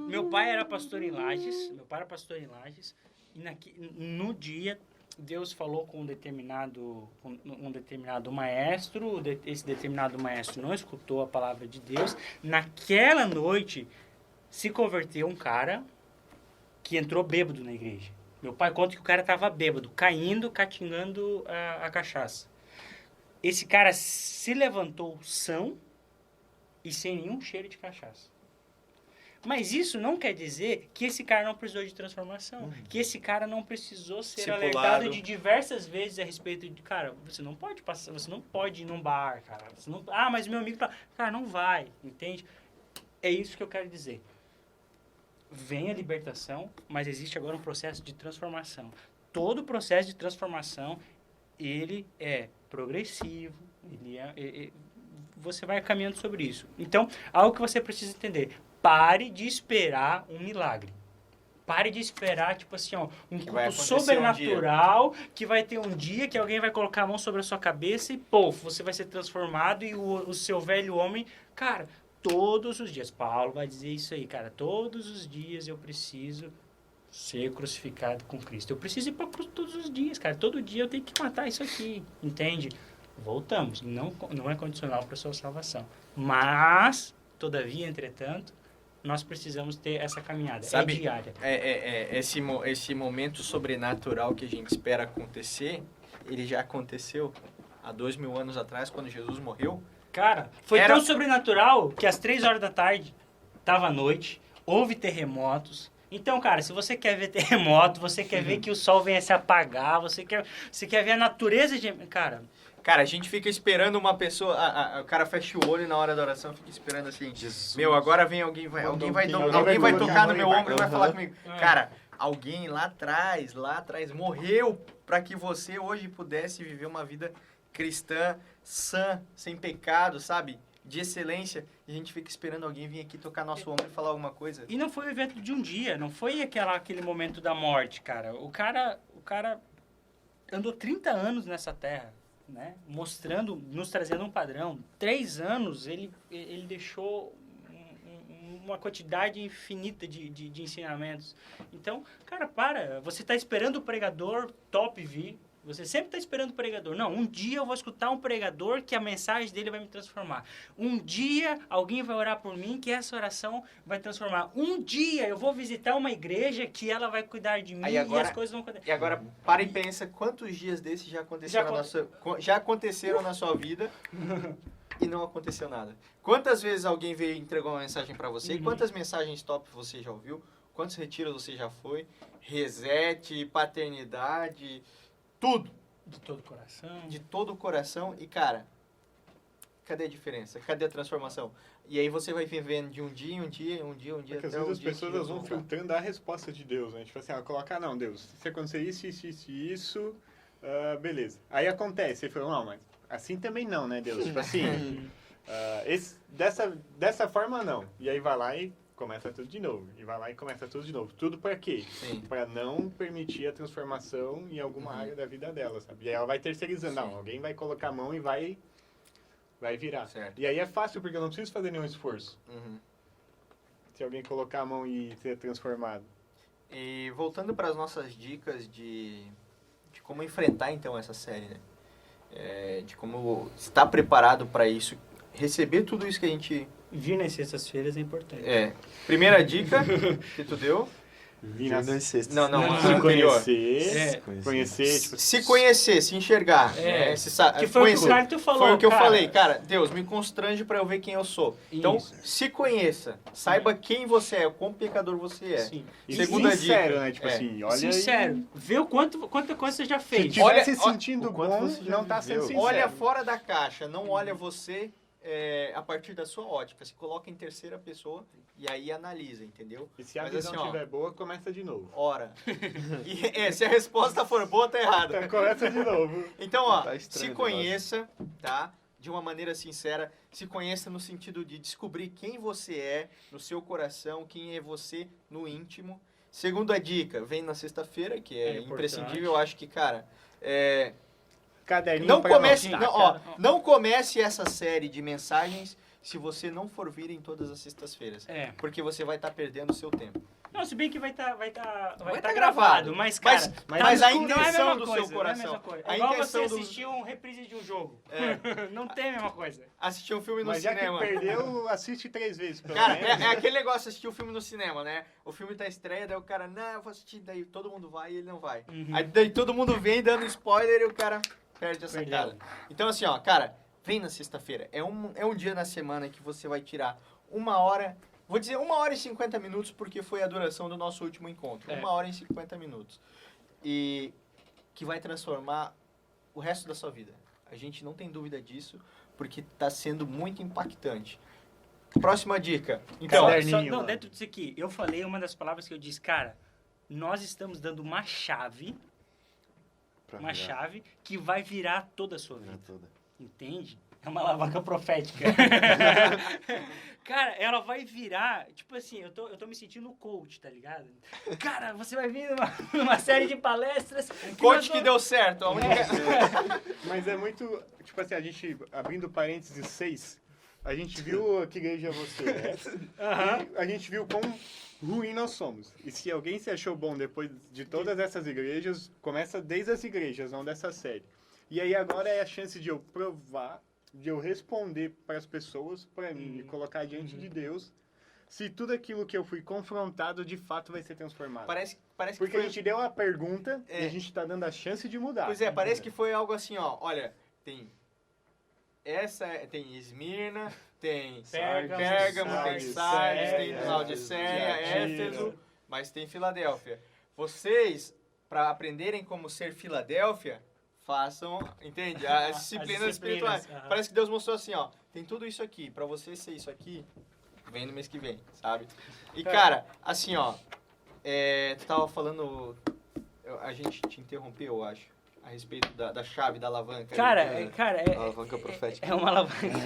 Meu pai era pastor em Lages. E no dia, Deus falou com um determinado maestro. Esse determinado maestro não escutou a palavra de Deus. Naquela noite, se converteu um cara que entrou bêbado na igreja. Meu pai conta que o cara estava bêbado, catingando a cachaça. Esse cara se levantou são e sem nenhum cheiro de cachaça. Mas isso não quer dizer que esse cara não precisou de transformação. Que esse cara não precisou ser alertado de diversas vezes a respeito de... Cara, você não pode passar, você não pode ir num bar, cara. Você não, mas meu amigo... Cara, não vai, entende? É isso que eu quero dizer. Vem a libertação, mas existe agora um processo de transformação. Todo processo de transformação, ele é progressivo, você vai caminhando sobre isso. Então, algo que você precisa entender... Pare de esperar um milagre. Pare de esperar, tipo assim, um culto sobrenatural, que vai ter um dia que alguém vai colocar a mão sobre a sua cabeça e, você vai ser transformado e o seu velho homem... Cara, todos os dias, Paulo vai dizer isso aí, cara, todos os dias eu preciso ser crucificado com Cristo. Eu preciso ir para a cruz todos os dias, cara. Todo dia eu tenho que matar isso aqui, entende? Voltamos. Não é condicional para a sua salvação. Mas, todavia, entretanto, nós precisamos ter essa caminhada. Sabe, é diária. Esse momento sobrenatural que a gente espera acontecer, ele já aconteceu há 2000 anos atrás, quando Jesus morreu. Cara, foi tão sobrenatural que às 3 horas da tarde, tava à noite, houve terremotos. Então, cara, se você quer ver terremoto, você quer ver que o sol venha se apagar, você quer ver a natureza de... Cara, a gente fica esperando uma pessoa, o cara fecha o olho na hora da oração, fica esperando assim, Jesus. Agora vem alguém vai tocar no meu ombro e vai falar comigo. Cara, alguém lá atrás, morreu para que você hoje pudesse viver uma vida cristã, sã, sem pecado, sabe? De excelência. E a gente fica esperando alguém vir aqui tocar nosso ombro e falar alguma coisa. E não foi o evento de um dia, não foi aquele momento da morte, cara. O cara andou 30 anos nessa terra. Né? Nos trazendo um padrão. 3 anos ele deixou uma quantidade infinita de ensinamentos. Então, cara, você está esperando o pregador top vir. Você sempre está esperando o pregador. Não, um dia eu vou escutar um pregador que a mensagem dele vai me transformar. Um dia alguém vai orar por mim que essa oração vai transformar. Um dia eu vou visitar uma igreja que ela vai cuidar de mim e as coisas vão acontecer. E agora, para e pensa quantos dias desses já aconteceram na sua vida e não aconteceu nada. Quantas vezes alguém veio e entregou uma mensagem para você? E quantas mensagens top você já ouviu? quantos retiros você já foi, reset, paternidade, tudo, De todo coração. de todo o coração. E, cara, cadê a diferença? Cadê a transformação? E aí você vai vivendo de um dia em um dia, Porque até às o vezes as dia pessoas que elas vão Deus voltar. filtrando a resposta de Deus, né? Tipo assim, colocar, não, Deus, se acontecer isso, beleza. Aí acontece, ele falou, não, mas assim também não, né, Deus? Tipo assim, dessa forma não. E aí vai lá e começa tudo de novo. E vai lá e começa tudo de novo. Tudo pra quê? Sim. Pra não permitir a transformação em alguma área da vida dela, sabe? E aí ela vai terceirizando, não, alguém vai colocar a mão e vai virar. Certo. E aí é fácil, porque eu não preciso fazer nenhum esforço. Uhum. Se alguém colocar a mão e ser transformado. E voltando para as nossas dicas de como enfrentar então essa série, né? De como estar preparado para isso, receber tudo isso que a gente... Vir nas sextas-feiras é importante. Primeira dica que tu deu, Vir nas- não, Não, a Se anterior. conhecer, É. conhecer, tipo, Se conhecer, se enxergar, né? Que foi conhecer. o que o Carlito falou, Foi o que eu cara. falei, cara, Deus, me constrange para eu ver quem eu sou. Então, Isso. se conheça, saiba quem você é, o quão pecador você é. Sim. e Segunda sincero, dica. né? Tipo É. assim, olha Sincero. Vê o quanta coisa você já Se fez. estiver Olha- se sentindo o quanto bom, você já não tá sendo viveu. sincero. Olha fora da caixa, não olha você a partir da sua ótica. Se coloca em terceira pessoa e aí analisa, entendeu? E se a Mas visão assim, ó, estiver boa, começa de novo. Ora. E, se a resposta for boa, tá errada. Então, começa de novo. Então, ó, Tá estranho se o negócio. conheça, tá? De uma maneira sincera, se conheça no sentido de descobrir quem você é no seu coração, quem é você no íntimo. Segunda dica, vem na sexta-feira, que é, É importante. imprescindível. Eu acho que, cara, Caderninho não pra comece, anotar. não, ó, não comece essa série de mensagens se você não for vir em todas as sextas-feiras. É. Porque você vai estar perdendo o seu tempo. Não, se bem que vai tá tá gravado, gravado. mas, cara... Mas tá a no escuro, não é intenção mesma do coisa, seu não é a coração. mesma coisa. A É igual intenção você do- assistir um reprise de um jogo. É. Não tem a mesma coisa. Assistir um filme no Mas já cinema. que perdeu, assiste 3 vezes, pelo Cara, menos. é aquele negócio de assistir o filme no cinema, né? O filme tá estreia, daí o cara, não, eu vou assistir, daí todo mundo vai e ele não vai. Uhum. Aí daí todo mundo vem dando spoiler e o cara perde a Perdeu. sacada. Então assim, ó, cara, vem na sexta-feira. É um dia na semana que você vai tirar 1 hora, vou dizer 1 hora e 50 minutos, porque foi a duração do nosso último encontro. É. 1 hora e 50 minutos. E que vai transformar o resto da sua vida. A gente não tem dúvida disso, porque tá sendo muito impactante. Próxima dica. Então, Caderninho, não, mano. dentro disso aqui, eu falei uma das palavras que eu disse, cara, nós estamos dando uma chave que vai virar toda a sua vida. Entende? É uma alavanca profética. Cara, ela vai virar, tipo assim, eu tô me sentindo coach, tá ligado? Cara, você vai vir numa série de palestras. coach que deu certo. A única... Mas é muito... Tipo assim, a gente, abrindo parênteses 6, a gente viu que igreja você é. Aham. E a gente viu quão ruim nós somos. E se alguém se achou bom depois de todas essas igrejas, começa desde as igrejas, não dessa série. E aí agora é a chance de eu provar, de eu responder para as pessoas, para mim, me colocar diante de Deus, se tudo aquilo que eu fui confrontado de fato vai ser transformado. Parece que Porque foi... a gente deu a pergunta É. e a gente tá dando a chance de mudar. Pois é, parece que foi algo assim, ó. Olha, tem Esmirna, tem Pérgamo, tem Sardes, tem Laodiceia, Éfeso, mas tem Filadélfia. Vocês, para aprenderem como ser Filadélfia, façam, entende? As disciplinas espirituais. aham. Parece que Deus mostrou assim, ó. Tem tudo isso aqui. Para você ser isso aqui, vem no mês que vem, sabe? E, cara, assim, ó. Tu tava falando... A gente te interrompeu, eu acho. A respeito da chave, da alavanca. Cara, ali. Alavanca profética. é uma alavanca.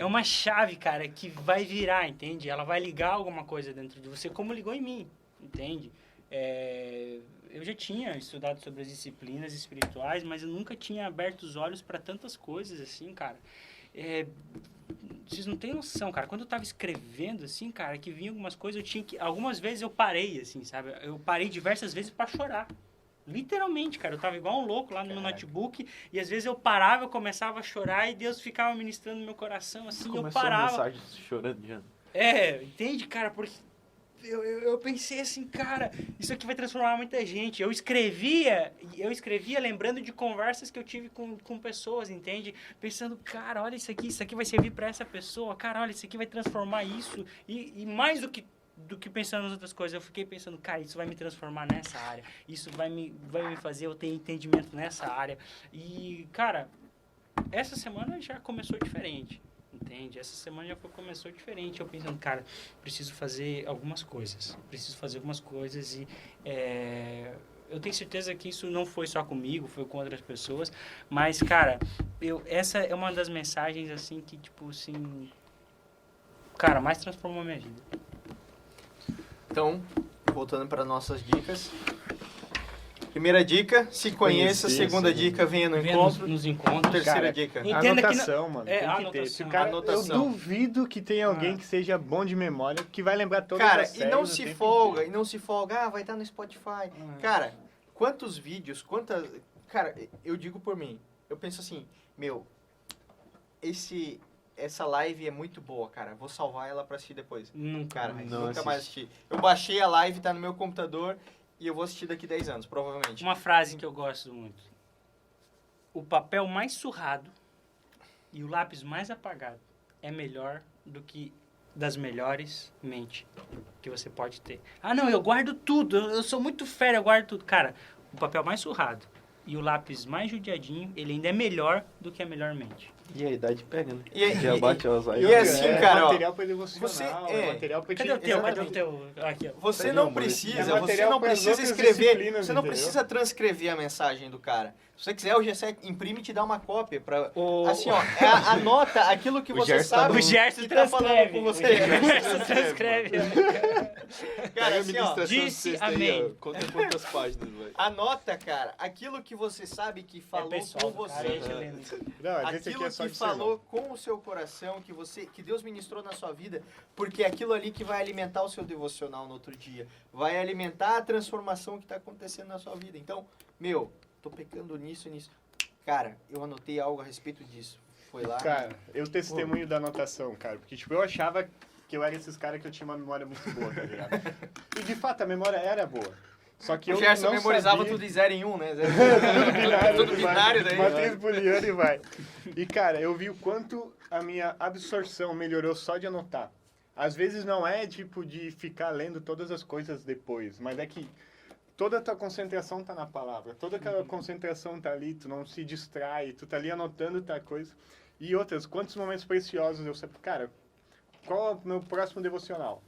É uma chave, cara, que vai virar, entende? Ela vai ligar alguma coisa dentro de você, como ligou em mim, entende? Eu já tinha estudado sobre as disciplinas espirituais, mas eu nunca tinha aberto os olhos para tantas coisas, assim, cara. Vocês não têm noção, cara. Quando eu tava escrevendo, assim, cara, que vinha algumas coisas, eu tinha que... Algumas vezes eu parei, assim, sabe? Eu parei diversas vezes para chorar. Literalmente, cara. Eu tava igual um louco lá no meu notebook e às vezes eu parava, eu começava a chorar e Deus ficava ministrando no meu coração, assim, eu Começou a parava. mensagem chorando já. Entende, cara? Porque eu pensei assim, cara, isso aqui vai transformar muita gente. Eu escrevia lembrando de conversas que eu tive com pessoas, entende? Pensando, cara, olha isso aqui vai servir para essa pessoa. Cara, olha, isso aqui vai transformar isso. E mais do do que pensando nas outras coisas. Eu fiquei pensando, cara, isso vai me transformar nessa área. Isso vai me fazer eu ter entendimento nessa área. E, cara, essa semana já começou diferente. Entende? Essa semana já começou diferente. Eu pensando, cara, preciso fazer algumas coisas. E eu tenho certeza que isso não foi só comigo, foi com outras pessoas. Mas, cara, essa é uma das mensagens, assim, que, tipo, assim... Cara, mais transformou a minha vida. Então, voltando para nossas dicas. Primeira dica, se conheça. Segunda dica, venha no encontro. Nos encontros. Terceira Cara, dica. Entenda que anotação, mano. É, tem a que ter. anotação. Cara, Anotação. Eu duvido que tenha alguém que seja bom de memória, que vai lembrar todas Cara, as séries. e não o se tempo folga, inteiro. vai estar no Spotify. Cara, quantos vídeos, Cara, eu digo por mim, eu penso assim, essa live é muito boa, cara, vou salvar ela pra assistir depois. Cara, nunca mais assisti. Eu baixei a live, tá no meu computador e eu vou assistir daqui 10 anos, provavelmente. Uma frase que eu gosto muito. O papel mais surrado e o lápis mais apagado é melhor do que das melhores mentes que você pode ter. Ah, não, eu guardo tudo. Eu sou muito fera, eu guardo tudo. Cara, o papel mais surrado e o lápis mais judiadinho, ele ainda é melhor do que a melhor mente. E a idade pega, né? E- Já e- bate as aí. e assim, cara, ó, material pra devocional, você- material pra Cadê o teu? Cadê o Exatamente. teu? Aqui, ó. Você Tá não bom, precisa, é você material não pras precisa outras escrever, disciplinas, você não entendeu? precisa transcrever a mensagem do cara. Se você quiser, o Gessé imprime e te dá uma cópia pra... O- Assim, ó, anota aquilo que O você Gerson tá sabe O Gerson que tá falando transcreve. com você. O Gerson transcreve. Cara, assim, ó, Disse amém. Conta quantas páginas, vai. anota, cara, aquilo que você sabe que falou pessoal com do cara, você. deixa eu ler. Não, mas esse aqui Aquilo é só que de sermão. falou com o seu coração, que Deus ministrou na sua vida, porque é aquilo ali que vai alimentar o seu devocional no outro dia, vai alimentar a transformação que está acontecendo na sua vida. Então, tô pecando nisso. Cara, eu anotei algo a respeito disso. Foi lá. Cara, eu testemunho da anotação, cara. Porque, tipo, eu achava que eu era esses caras que eu tinha uma memória muito boa, tá ligado? E, de fato, a memória era boa. Só que O eu Gerson não memorizava sabia... tudo de 0 em 1, né? Tudo binário daí. Matriz booleana e vai. E, cara, eu vi o quanto a minha absorção melhorou só de anotar. Às vezes não é, tipo, de ficar lendo todas as coisas depois, mas é que toda a tua concentração tá na palavra. Toda aquela concentração tá ali, tu não se distrai, tu tá ali anotando outra coisa. E outras, quantos momentos preciosos eu sei. Cara, qual é o meu próximo devocional?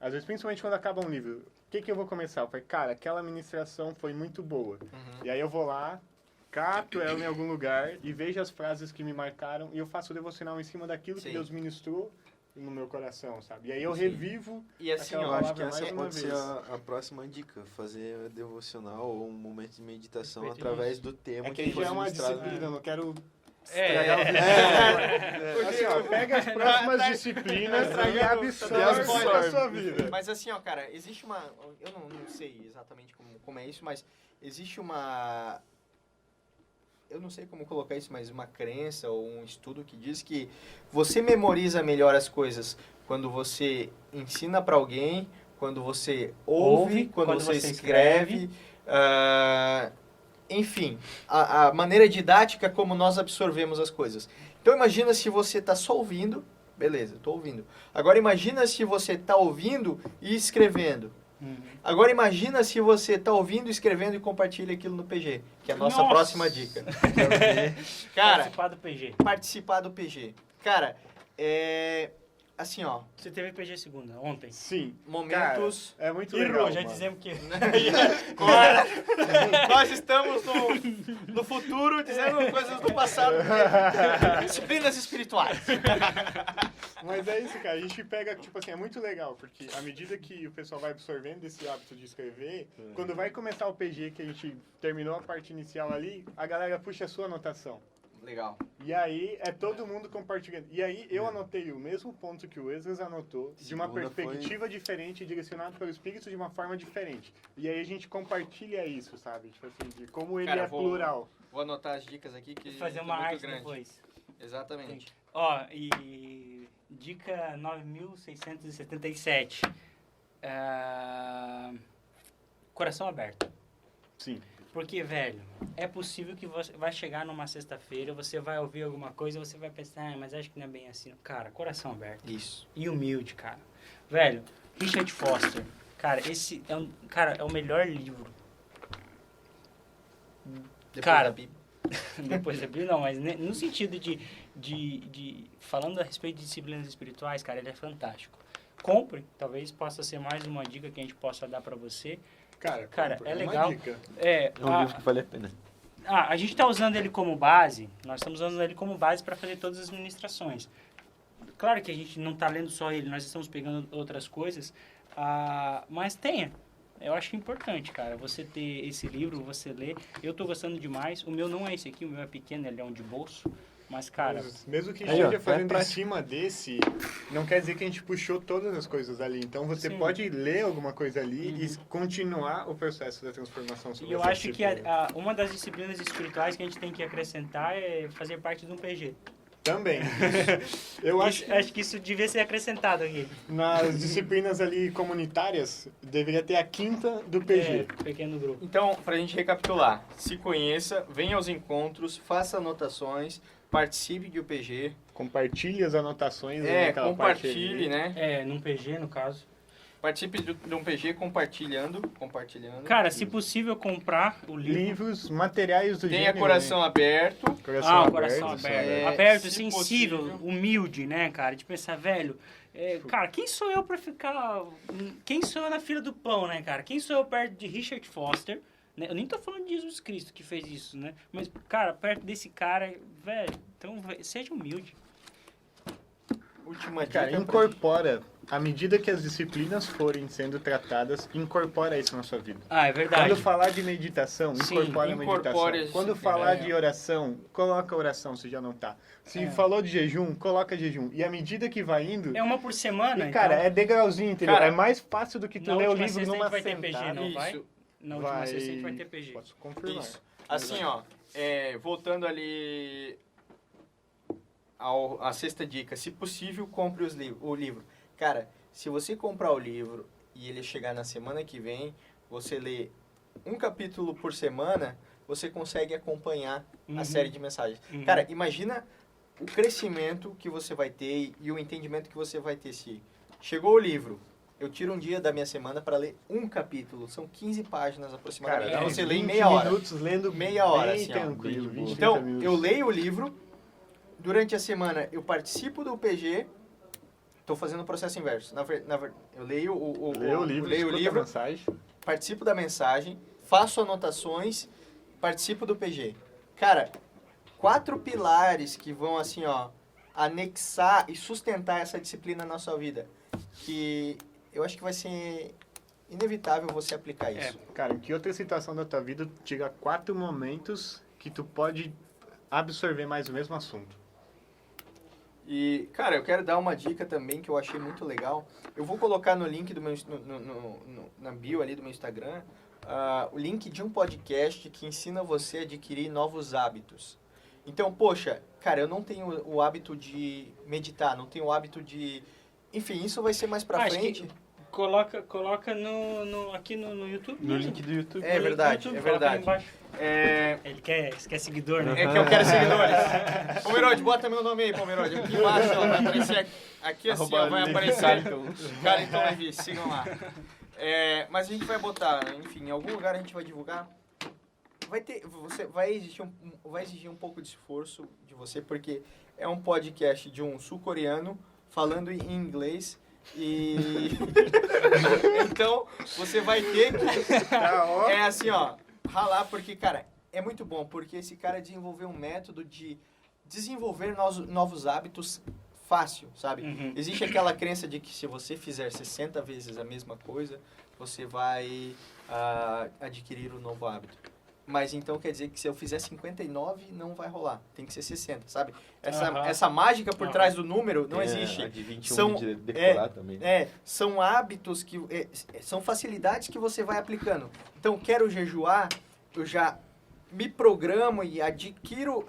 Às vezes, principalmente quando acaba um livro, o que eu vou começar? Eu falei, cara, aquela ministração foi muito boa. E aí eu vou lá, cato ela em algum lugar e vejo as frases que me marcaram e eu faço o devocional em cima daquilo que Deus ministrou no meu coração, sabe? E aí eu revivo E assim, aquela Eu ó, acho que palavra essa mais uma pode ser vez. a próxima dica. Fazer devocional ou um momento de meditação Perfeito. através do tema É que foi já é uma ministrado. disciplina, eu não quero É. estragar o vídeo. Assim, ó, pega as próximas disciplinas e absorve a sua vida. Mas assim, ó, cara, existe uma... Eu não sei exatamente como é isso, mas existe uma... Eu não sei como colocar isso, mas uma crença ou um estudo que diz que você memoriza melhor as coisas quando você ensina para alguém, quando você ouve, quando você escreve. Enfim, a maneira didática como nós absorvemos as coisas. Então imagina se você está só ouvindo, beleza, estou ouvindo. Agora imagina se você está ouvindo e escrevendo. Agora imagina se você está ouvindo, escrevendo e compartilha aquilo no PG, que é a nossa próxima dica. Cara, Participar do PG. participar do PG. Cara, assim, ó, Você teve PG segunda, ontem. Sim, momentos... cara, é muito E legal, Ru, já mano. dizemos que... Agora, nós estamos no futuro dizendo coisas do passado. Disciplinas espirituais. Mas é isso, cara. A gente pega, tipo assim, é muito legal, porque à medida que o pessoal vai absorvendo esse hábito de escrever, quando vai começar o PG, que a gente terminou a parte inicial ali, a galera puxa a sua anotação. Legal. E aí é todo mundo compartilhando. E aí eu anotei o mesmo ponto que o Esdras anotou, de uma Segunda perspectiva diferente, direcionado pelo Espírito de uma forma diferente. E aí a gente compartilha isso, sabe? Tipo assim, de como ele Cara, é plural. Vou anotar as dicas aqui que Fazer é uma muito arte grande. depois. Exatamente. Ó, e dica 9677. Coração aberto. Sim. Porque, velho, é possível que você vai chegar numa sexta-feira, você vai ouvir alguma coisa e você vai pensar, mas acho que não é bem assim. Cara, coração aberto. Isso. E humilde, cara. Velho, Richard Foster. Cara, esse é o melhor livro. Depois Cara, da Bíblia. Depois da Bíblia, não, mas no sentido falando a respeito de disciplinas espirituais, cara, ele é fantástico. Compre, talvez possa ser mais uma dica que a gente possa dar pra você. Cara, É uma legal. dica. É um livro que vale a pena. a gente está usando ele como base, nós estamos usando ele como base para fazer todas as ministrações. Claro que a gente não está lendo só ele, nós estamos pegando outras coisas, mas tenha. Eu acho importante, cara, você ter esse livro, você ler. Eu estou gostando demais. O meu não é esse aqui, o meu é pequeno, ele é um de bolso. Mas, cara... Mas mesmo que Aí, ó, esteja fazendo pra- em cima desse, não quer dizer que a gente puxou todas as coisas ali. Então você Sim. pode ler alguma coisa ali e continuar o processo da transformação. E eu acho que uma das disciplinas espirituais que a gente tem que acrescentar é fazer parte de um PG. Também. Eu acho que Acho que isso devia ser acrescentado aqui. nas disciplinas ali comunitárias, deveria ter a quinta do PG. Pequeno grupo. Então, pra gente recapitular, se conheça, venha aos encontros, faça anotações, participe de UPG, Compartilhe as anotações. aí naquela parte compartilhe, ali. né? Num PG, no caso. Participe de um PG compartilhando. Cara, se possível, comprar o livro. Livros, materiais do Tenha gênero, coração aberto. né? Coração O coração aberto. Aberto, se sensível, possível. humilde, né, cara? De pensar, velho, cara, quem sou eu pra ficar... Quem sou eu na fila do pão, né, cara? Quem sou eu perto de Richard Foster? Né? Eu nem tô falando de Jesus Cristo que fez isso, né? Mas, cara, perto desse cara, velho, então seja humilde. Última dica. Cara, incorpora, à medida que as disciplinas forem sendo tratadas, incorpora isso na sua vida. É verdade. Quando falar de meditação, Sim, incorpora a incorpore meditação. as Quando disciplinas. falar de oração, coloca oração se já não tá. Se falou de jejum, coloca jejum. E à medida que vai indo... É uma por semana, E, cara, então, é degrauzinho, entendeu? Cara, é mais fácil do que tu na ler o última livro sexta a numa gente vai ter PG, sentada. não vai? Isso. Na última sexta a gente vai ter PG. Posso confirmar. Isso. Assim, ó, voltando ali à sexta dica, se possível, compre o livro. Cara, se você comprar o livro e ele chegar na semana que vem, você lê um capítulo por semana, você consegue acompanhar a série de mensagens. Uhum. Cara, imagina o crescimento que você vai ter e o entendimento que você vai ter se chegou o livro. Eu tiro um dia da minha semana para ler um capítulo. São 15 páginas aproximadamente. Cara, Então você lê em 20 meia hora. minutos lendo Meia hora, bem assim, ó. tranquilo. 20, Então, 30 minutos. eu leio o livro, durante a semana eu participo do PG, estou fazendo o processo inverso. Eu leio Leio o livro, leio o escuta a livro, mensagem. participo da mensagem, faço anotações, participo do PG. Cara, 4 pilares que vão assim, ó, anexar e sustentar essa disciplina na sua vida, que eu acho que vai ser inevitável você aplicar isso. Cara, em que outra situação da tua vida tira 4 momentos que tu pode absorver mais o mesmo assunto? E, cara, eu quero dar uma dica também que eu achei muito legal. Eu vou colocar no link do meu, na bio ali do meu Instagram, o link de um podcast que ensina você a adquirir novos hábitos. Então, poxa, cara, eu não tenho o hábito de meditar, não tenho o hábito de... Enfim, isso vai ser mais pra Acho frente. que coloca aqui no YouTube. No mesmo. link do YouTube. É verdade, YouTube, é coloca ali verdade. embaixo. Ele quer seguidor, né? É que eu quero seguidores. Pomerode, bota meu nome aí, Pomerode. Aqui embaixo, ó, vai aparecer aqui assim, ó, vai aparecer. Cara, então Levi, sigam lá. Mas a gente vai botar, enfim, em algum lugar a gente vai divulgar. Vai exigir um pouco de esforço de você, porque é um podcast de um sul-coreano falando em inglês. E então você vai ter que assim, ó, ralar, porque, cara, é muito bom, porque esse cara desenvolveu um método de desenvolver novos hábitos fácil, sabe? Uhum. Existe aquela crença de que se você fizer 60 vezes a mesma coisa, você vai adquirir um novo hábito. Mas então quer dizer que se eu fizer 59, não vai rolar. Tem que ser 60, sabe? Essa mágica por trás do número não existe. A de 21 São- de decorar também. São hábitos que... são facilidades que você vai aplicando. Então, quero jejuar, eu já me programo e adquiro...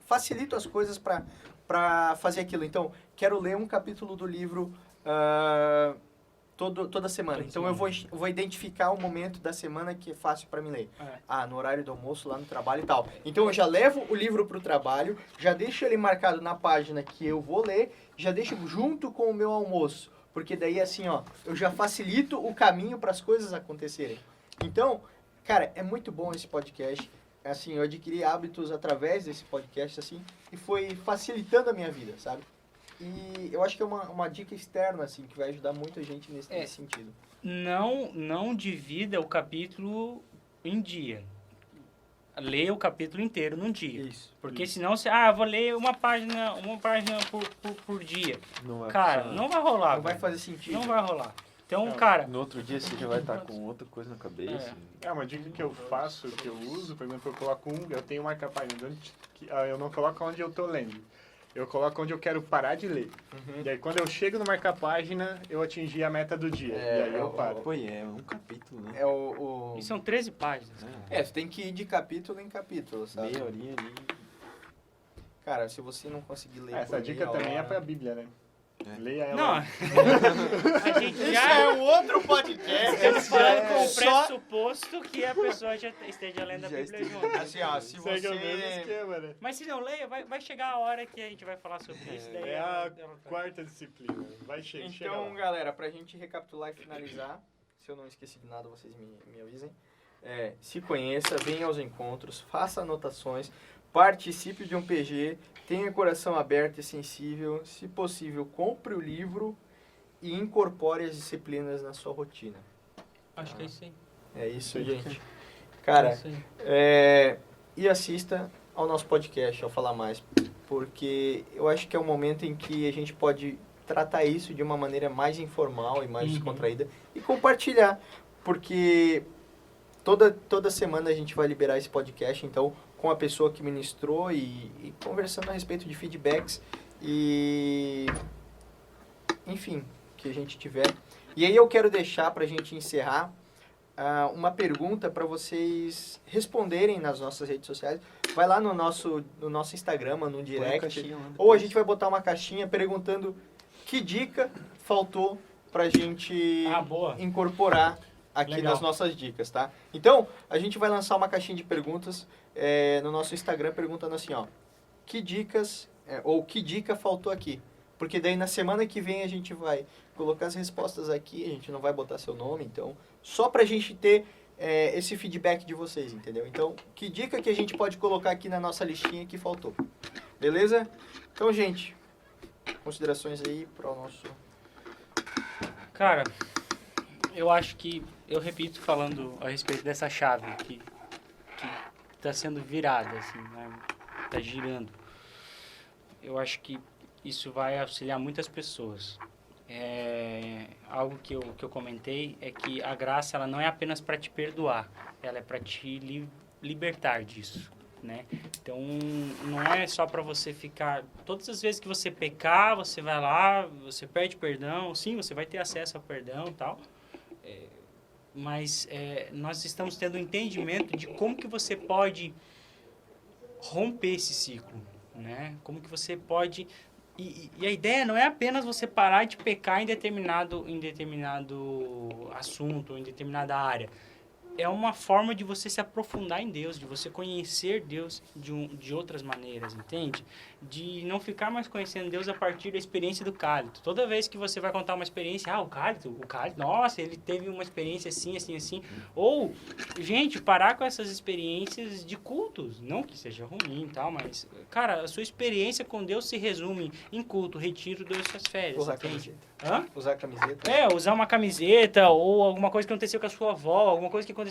facilito as coisas para fazer aquilo. Então, quero ler um capítulo do livro... toda semana. Então eu vou identificar o momento da semana que é fácil para mim ler. No horário do almoço, lá no trabalho e tal. Então eu já levo o livro pro trabalho, já deixo ele marcado na página que eu vou ler, já deixo junto com o meu almoço. Porque daí, assim, ó, eu já facilito o caminho para as coisas acontecerem. Então, cara, é muito bom esse podcast. Assim, eu adquiri hábitos através desse podcast, assim, e foi facilitando a minha vida, sabe? E eu acho que é uma dica externa, assim, que vai ajudar muita gente nesse sentido. Não divida o capítulo em dia. Leia o capítulo inteiro num dia. Isso. Porque senão você... vou ler uma página por dia. Não vai Cara, funcionar. não vai rolar. Não vai velho. fazer sentido. Não vai rolar. Então, Não. cara... No outro dia você já vai estar com outra coisa na cabeça. Uma dica que eu faço, que eu uso, por exemplo, eu coloco eu tenho marca-página, eu não coloco onde eu tô lendo. Eu coloco onde eu quero parar de ler. E aí, quando eu chego no marca-página, eu atingi a meta do dia. E aí eu paro. Pô, é um capítulo, né? E são 13 páginas. Você tem que ir de capítulo em capítulo, sabe? Meia horinha ali. Cara, se você não conseguir ler Essa por dica meia também é hora- pra Bíblia, né? Leia ela. Não, a gente Isso já... é um outro podcast. Estamos falando com o Só- pressuposto que a pessoa já esteja lendo a Já Bíblia esteja. junto. Assim, ó, se Segue o mesmo você... esquema, né? Mas se não leia, vai chegar a hora que a gente vai falar sobre isso. Daí É a ela tá- quarta disciplina. Vai chega Então, lá. galera, pra gente recapitular e finalizar, se eu não esqueci de nada, vocês me avisem. Se conheça, venha aos encontros, faça anotações, participe de um PG, tenha coração aberto e sensível, se possível, compre o livro e incorpore as disciplinas na sua rotina. Acho que é isso aí. É isso, Sim. gente. É Cara, isso aí. e assista ao nosso podcast, ao Falar Mais, porque eu acho que é um momento em que a gente pode tratar isso de uma maneira mais informal e mais descontraída e compartilhar, porque toda semana a gente vai liberar esse podcast, então, com a pessoa que ministrou e conversando a respeito de feedbacks e, enfim, que a gente tiver. E aí eu quero deixar para a gente encerrar uma pergunta para vocês responderem nas nossas redes sociais. Vai lá no nosso Instagram, no Põe a direct, caixinha lá ou a depois. gente vai botar uma caixinha perguntando que dica faltou pra gente Boa. incorporar aqui Legal. nas nossas dicas, tá? Então, a gente vai lançar uma caixinha de perguntas no nosso Instagram perguntando assim, ó, que dicas, ou que dica faltou aqui? Porque daí na semana que vem a gente vai colocar as respostas aqui, a gente não vai botar seu nome, então, só pra gente ter esse feedback de vocês, entendeu? Então, que dica que a gente pode colocar aqui na nossa listinha que faltou? Beleza? Então, gente, considerações aí para o nosso... Cara, eu acho que, eu repito falando a respeito dessa chave que tá sendo virada, assim, né? Tá girando. Eu acho que isso vai auxiliar muitas pessoas. Algo que eu comentei é que a graça ela não é apenas para te perdoar, ela é para te libertar disso, né? Então não é só para você ficar todas as vezes que você pecar, você vai lá, você pede perdão, sim, você vai ter acesso ao perdão e tal, mas nós estamos tendo um entendimento de como que você pode romper esse ciclo, né? Como que você pode... E a ideia não é apenas você parar de pecar em determinado assunto, em determinada área. É uma forma de você se aprofundar em Deus, de você conhecer Deus de outras maneiras, entende? De não ficar mais conhecendo Deus a partir da experiência do cálido. Toda vez que você vai contar uma experiência, o cálido, nossa, ele teve uma experiência assim, assim, assim. Ou, gente, parar com essas experiências de cultos. Não que seja ruim e tal, mas, cara, a sua experiência com Deus se resume em culto, retiro das suas férias, Usar entende? camiseta. Hã? Usar camiseta. Usar uma camiseta ou alguma coisa que aconteceu com a sua avó, alguma coisa que aconteceu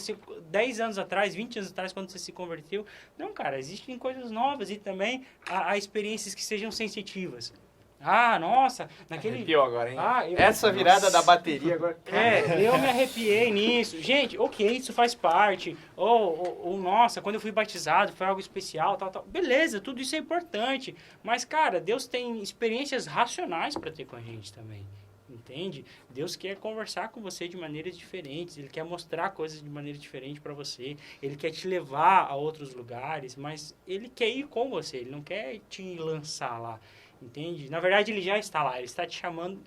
10 anos atrás, 20 anos atrás, quando você se converteu. Não, cara, existem coisas novas e também há experiências que sejam sensitivas. Nossa, naquele... Arrepiou agora, hein? eu- Essa virada da bateria agora... eu me arrepiei nisso. Gente, ok, isso faz parte. Ou, nossa, quando eu fui batizado foi algo especial, tal, tal. Beleza, tudo isso é importante. Mas, cara, Deus tem experiências racionais para ter com a gente também. Entende? Deus quer conversar com você de maneiras diferentes. Ele quer mostrar coisas de maneira diferente para você. Ele quer te levar a outros lugares, mas ele quer ir com você. Ele não quer te lançar lá. Entende? Na verdade, ele já está lá. Ele está te chamando.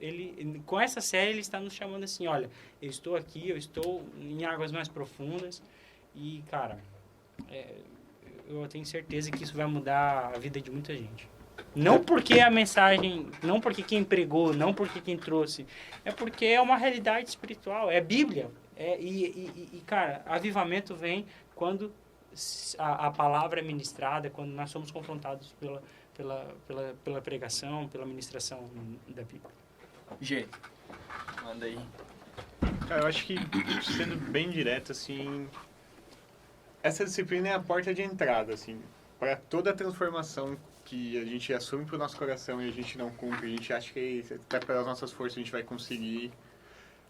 Com essa série, ele está nos chamando assim: olha, eu estou aqui, eu estou em águas mais profundas. E, cara, eu tenho certeza que isso vai mudar a vida de muita gente. Não porque a mensagem, não porque quem pregou, não porque quem trouxe. É porque é uma realidade espiritual, é Bíblia. Cara, avivamento vem quando a palavra é ministrada, quando nós somos confrontados pela pregação, pela ministração da Bíblia. G, manda aí. Cara, eu acho que, sendo bem direto, assim, essa disciplina é a porta de entrada, assim, para toda a transformação que a gente assume para o nosso coração e a gente não cumpre, a gente acha que até pelas nossas forças a gente vai conseguir.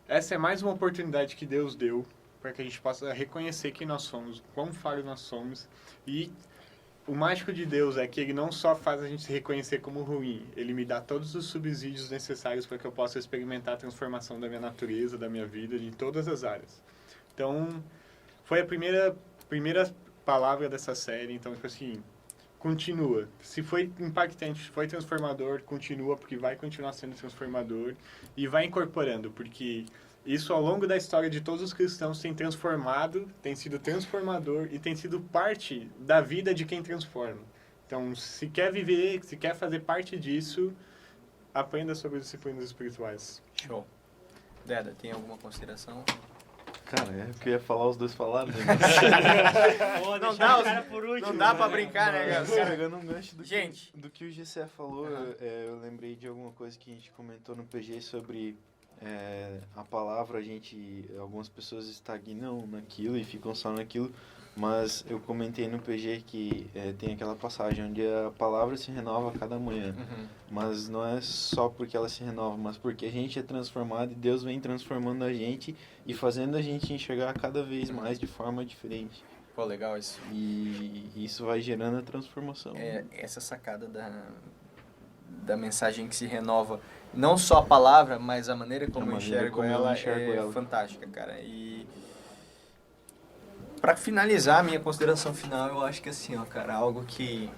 Essa é mais uma oportunidade que Deus deu para que a gente possa reconhecer quem nós somos, quão falhos nós somos. E o mágico de Deus é que Ele não só faz a gente se reconhecer como ruim, Ele me dá todos os subsídios necessários para que eu possa experimentar a transformação da minha natureza, da minha vida, de todas as áreas. Então, foi a primeira palavra dessa série. Então, tipo assim, continua. Se foi impactante, se foi transformador, continua, porque vai continuar sendo transformador. E vai incorporando, porque isso ao longo da história de todos os cristãos tem transformado, tem sido transformador e tem sido parte da vida de quem transforma. Então, se quer viver, se quer fazer parte disso, aprenda sobre as disciplinas espirituais. Show. Deda, tem alguma consideração? Cara, é porque eu ia falar, os dois falaram, né? Não dá, não dá pra brincar, né, Mas, cara? pegando um gancho Gente. do que o Gessé falou, eu lembrei de alguma coisa que a gente comentou no PG sobre a palavra. Algumas pessoas estagnam naquilo e ficam só naquilo, mas eu comentei no PG que tem aquela passagem onde a palavra se renova a cada manhã. Mas não é só porque ela se renova, mas porque a gente é transformado e Deus vem transformando a gente e fazendo a gente enxergar cada vez mais de forma diferente. Pô, legal isso. E isso vai gerando a transformação. Essa sacada da mensagem que se renova, não só a palavra, mas a maneira como eu enxergo ela é fantástica, cara. E pra finalizar a minha consideração final, eu acho que assim, ó, cara, algo que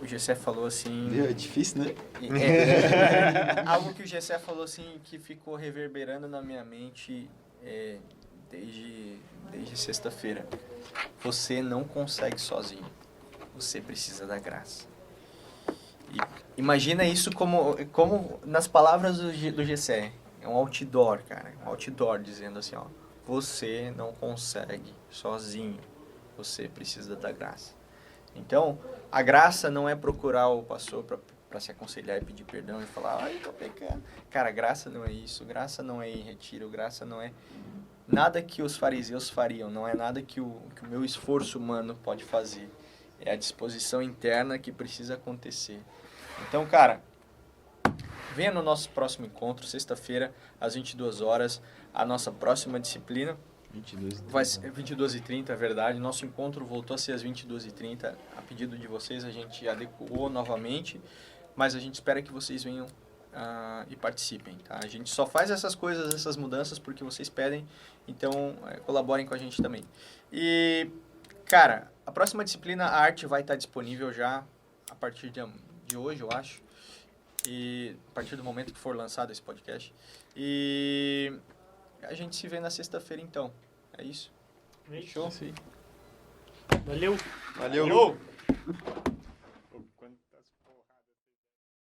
o Gessé falou assim... É difícil, né? Algo que o Gessé falou assim, que ficou reverberando na minha mente desde sexta-feira. Você não consegue sozinho. Você precisa da graça. E imagina isso como nas palavras do Gessé. É um outdoor, cara. Um outdoor dizendo assim, ó. Você não consegue sozinho. Você precisa da graça. Então, a graça não é procurar o pastor para se aconselhar e pedir perdão e falar, ai, tô pecando. Cara, graça não é isso. Graça não é ir em retiro. Graça não é nada que os fariseus fariam. Não é nada que o meu esforço humano pode fazer. É a disposição interna que precisa acontecer. Então, cara, venha no nosso próximo encontro, sexta-feira, às 22 horas, a nossa próxima disciplina. 22h30. Vai ser 22h30, é verdade. Nosso encontro voltou a ser às 22h30. A pedido de vocês, a gente adequou novamente, mas a gente espera que vocês venham e participem, tá? A gente só faz essas coisas, essas mudanças, porque vocês pedem, então colaborem com a gente também. E, cara, a próxima disciplina, a arte, vai estar disponível já a partir de hoje, eu acho. E a partir do momento que for lançado esse podcast. E a gente se vê na sexta-feira, então. É isso. Fechou. Sim. Valeu. Valeu.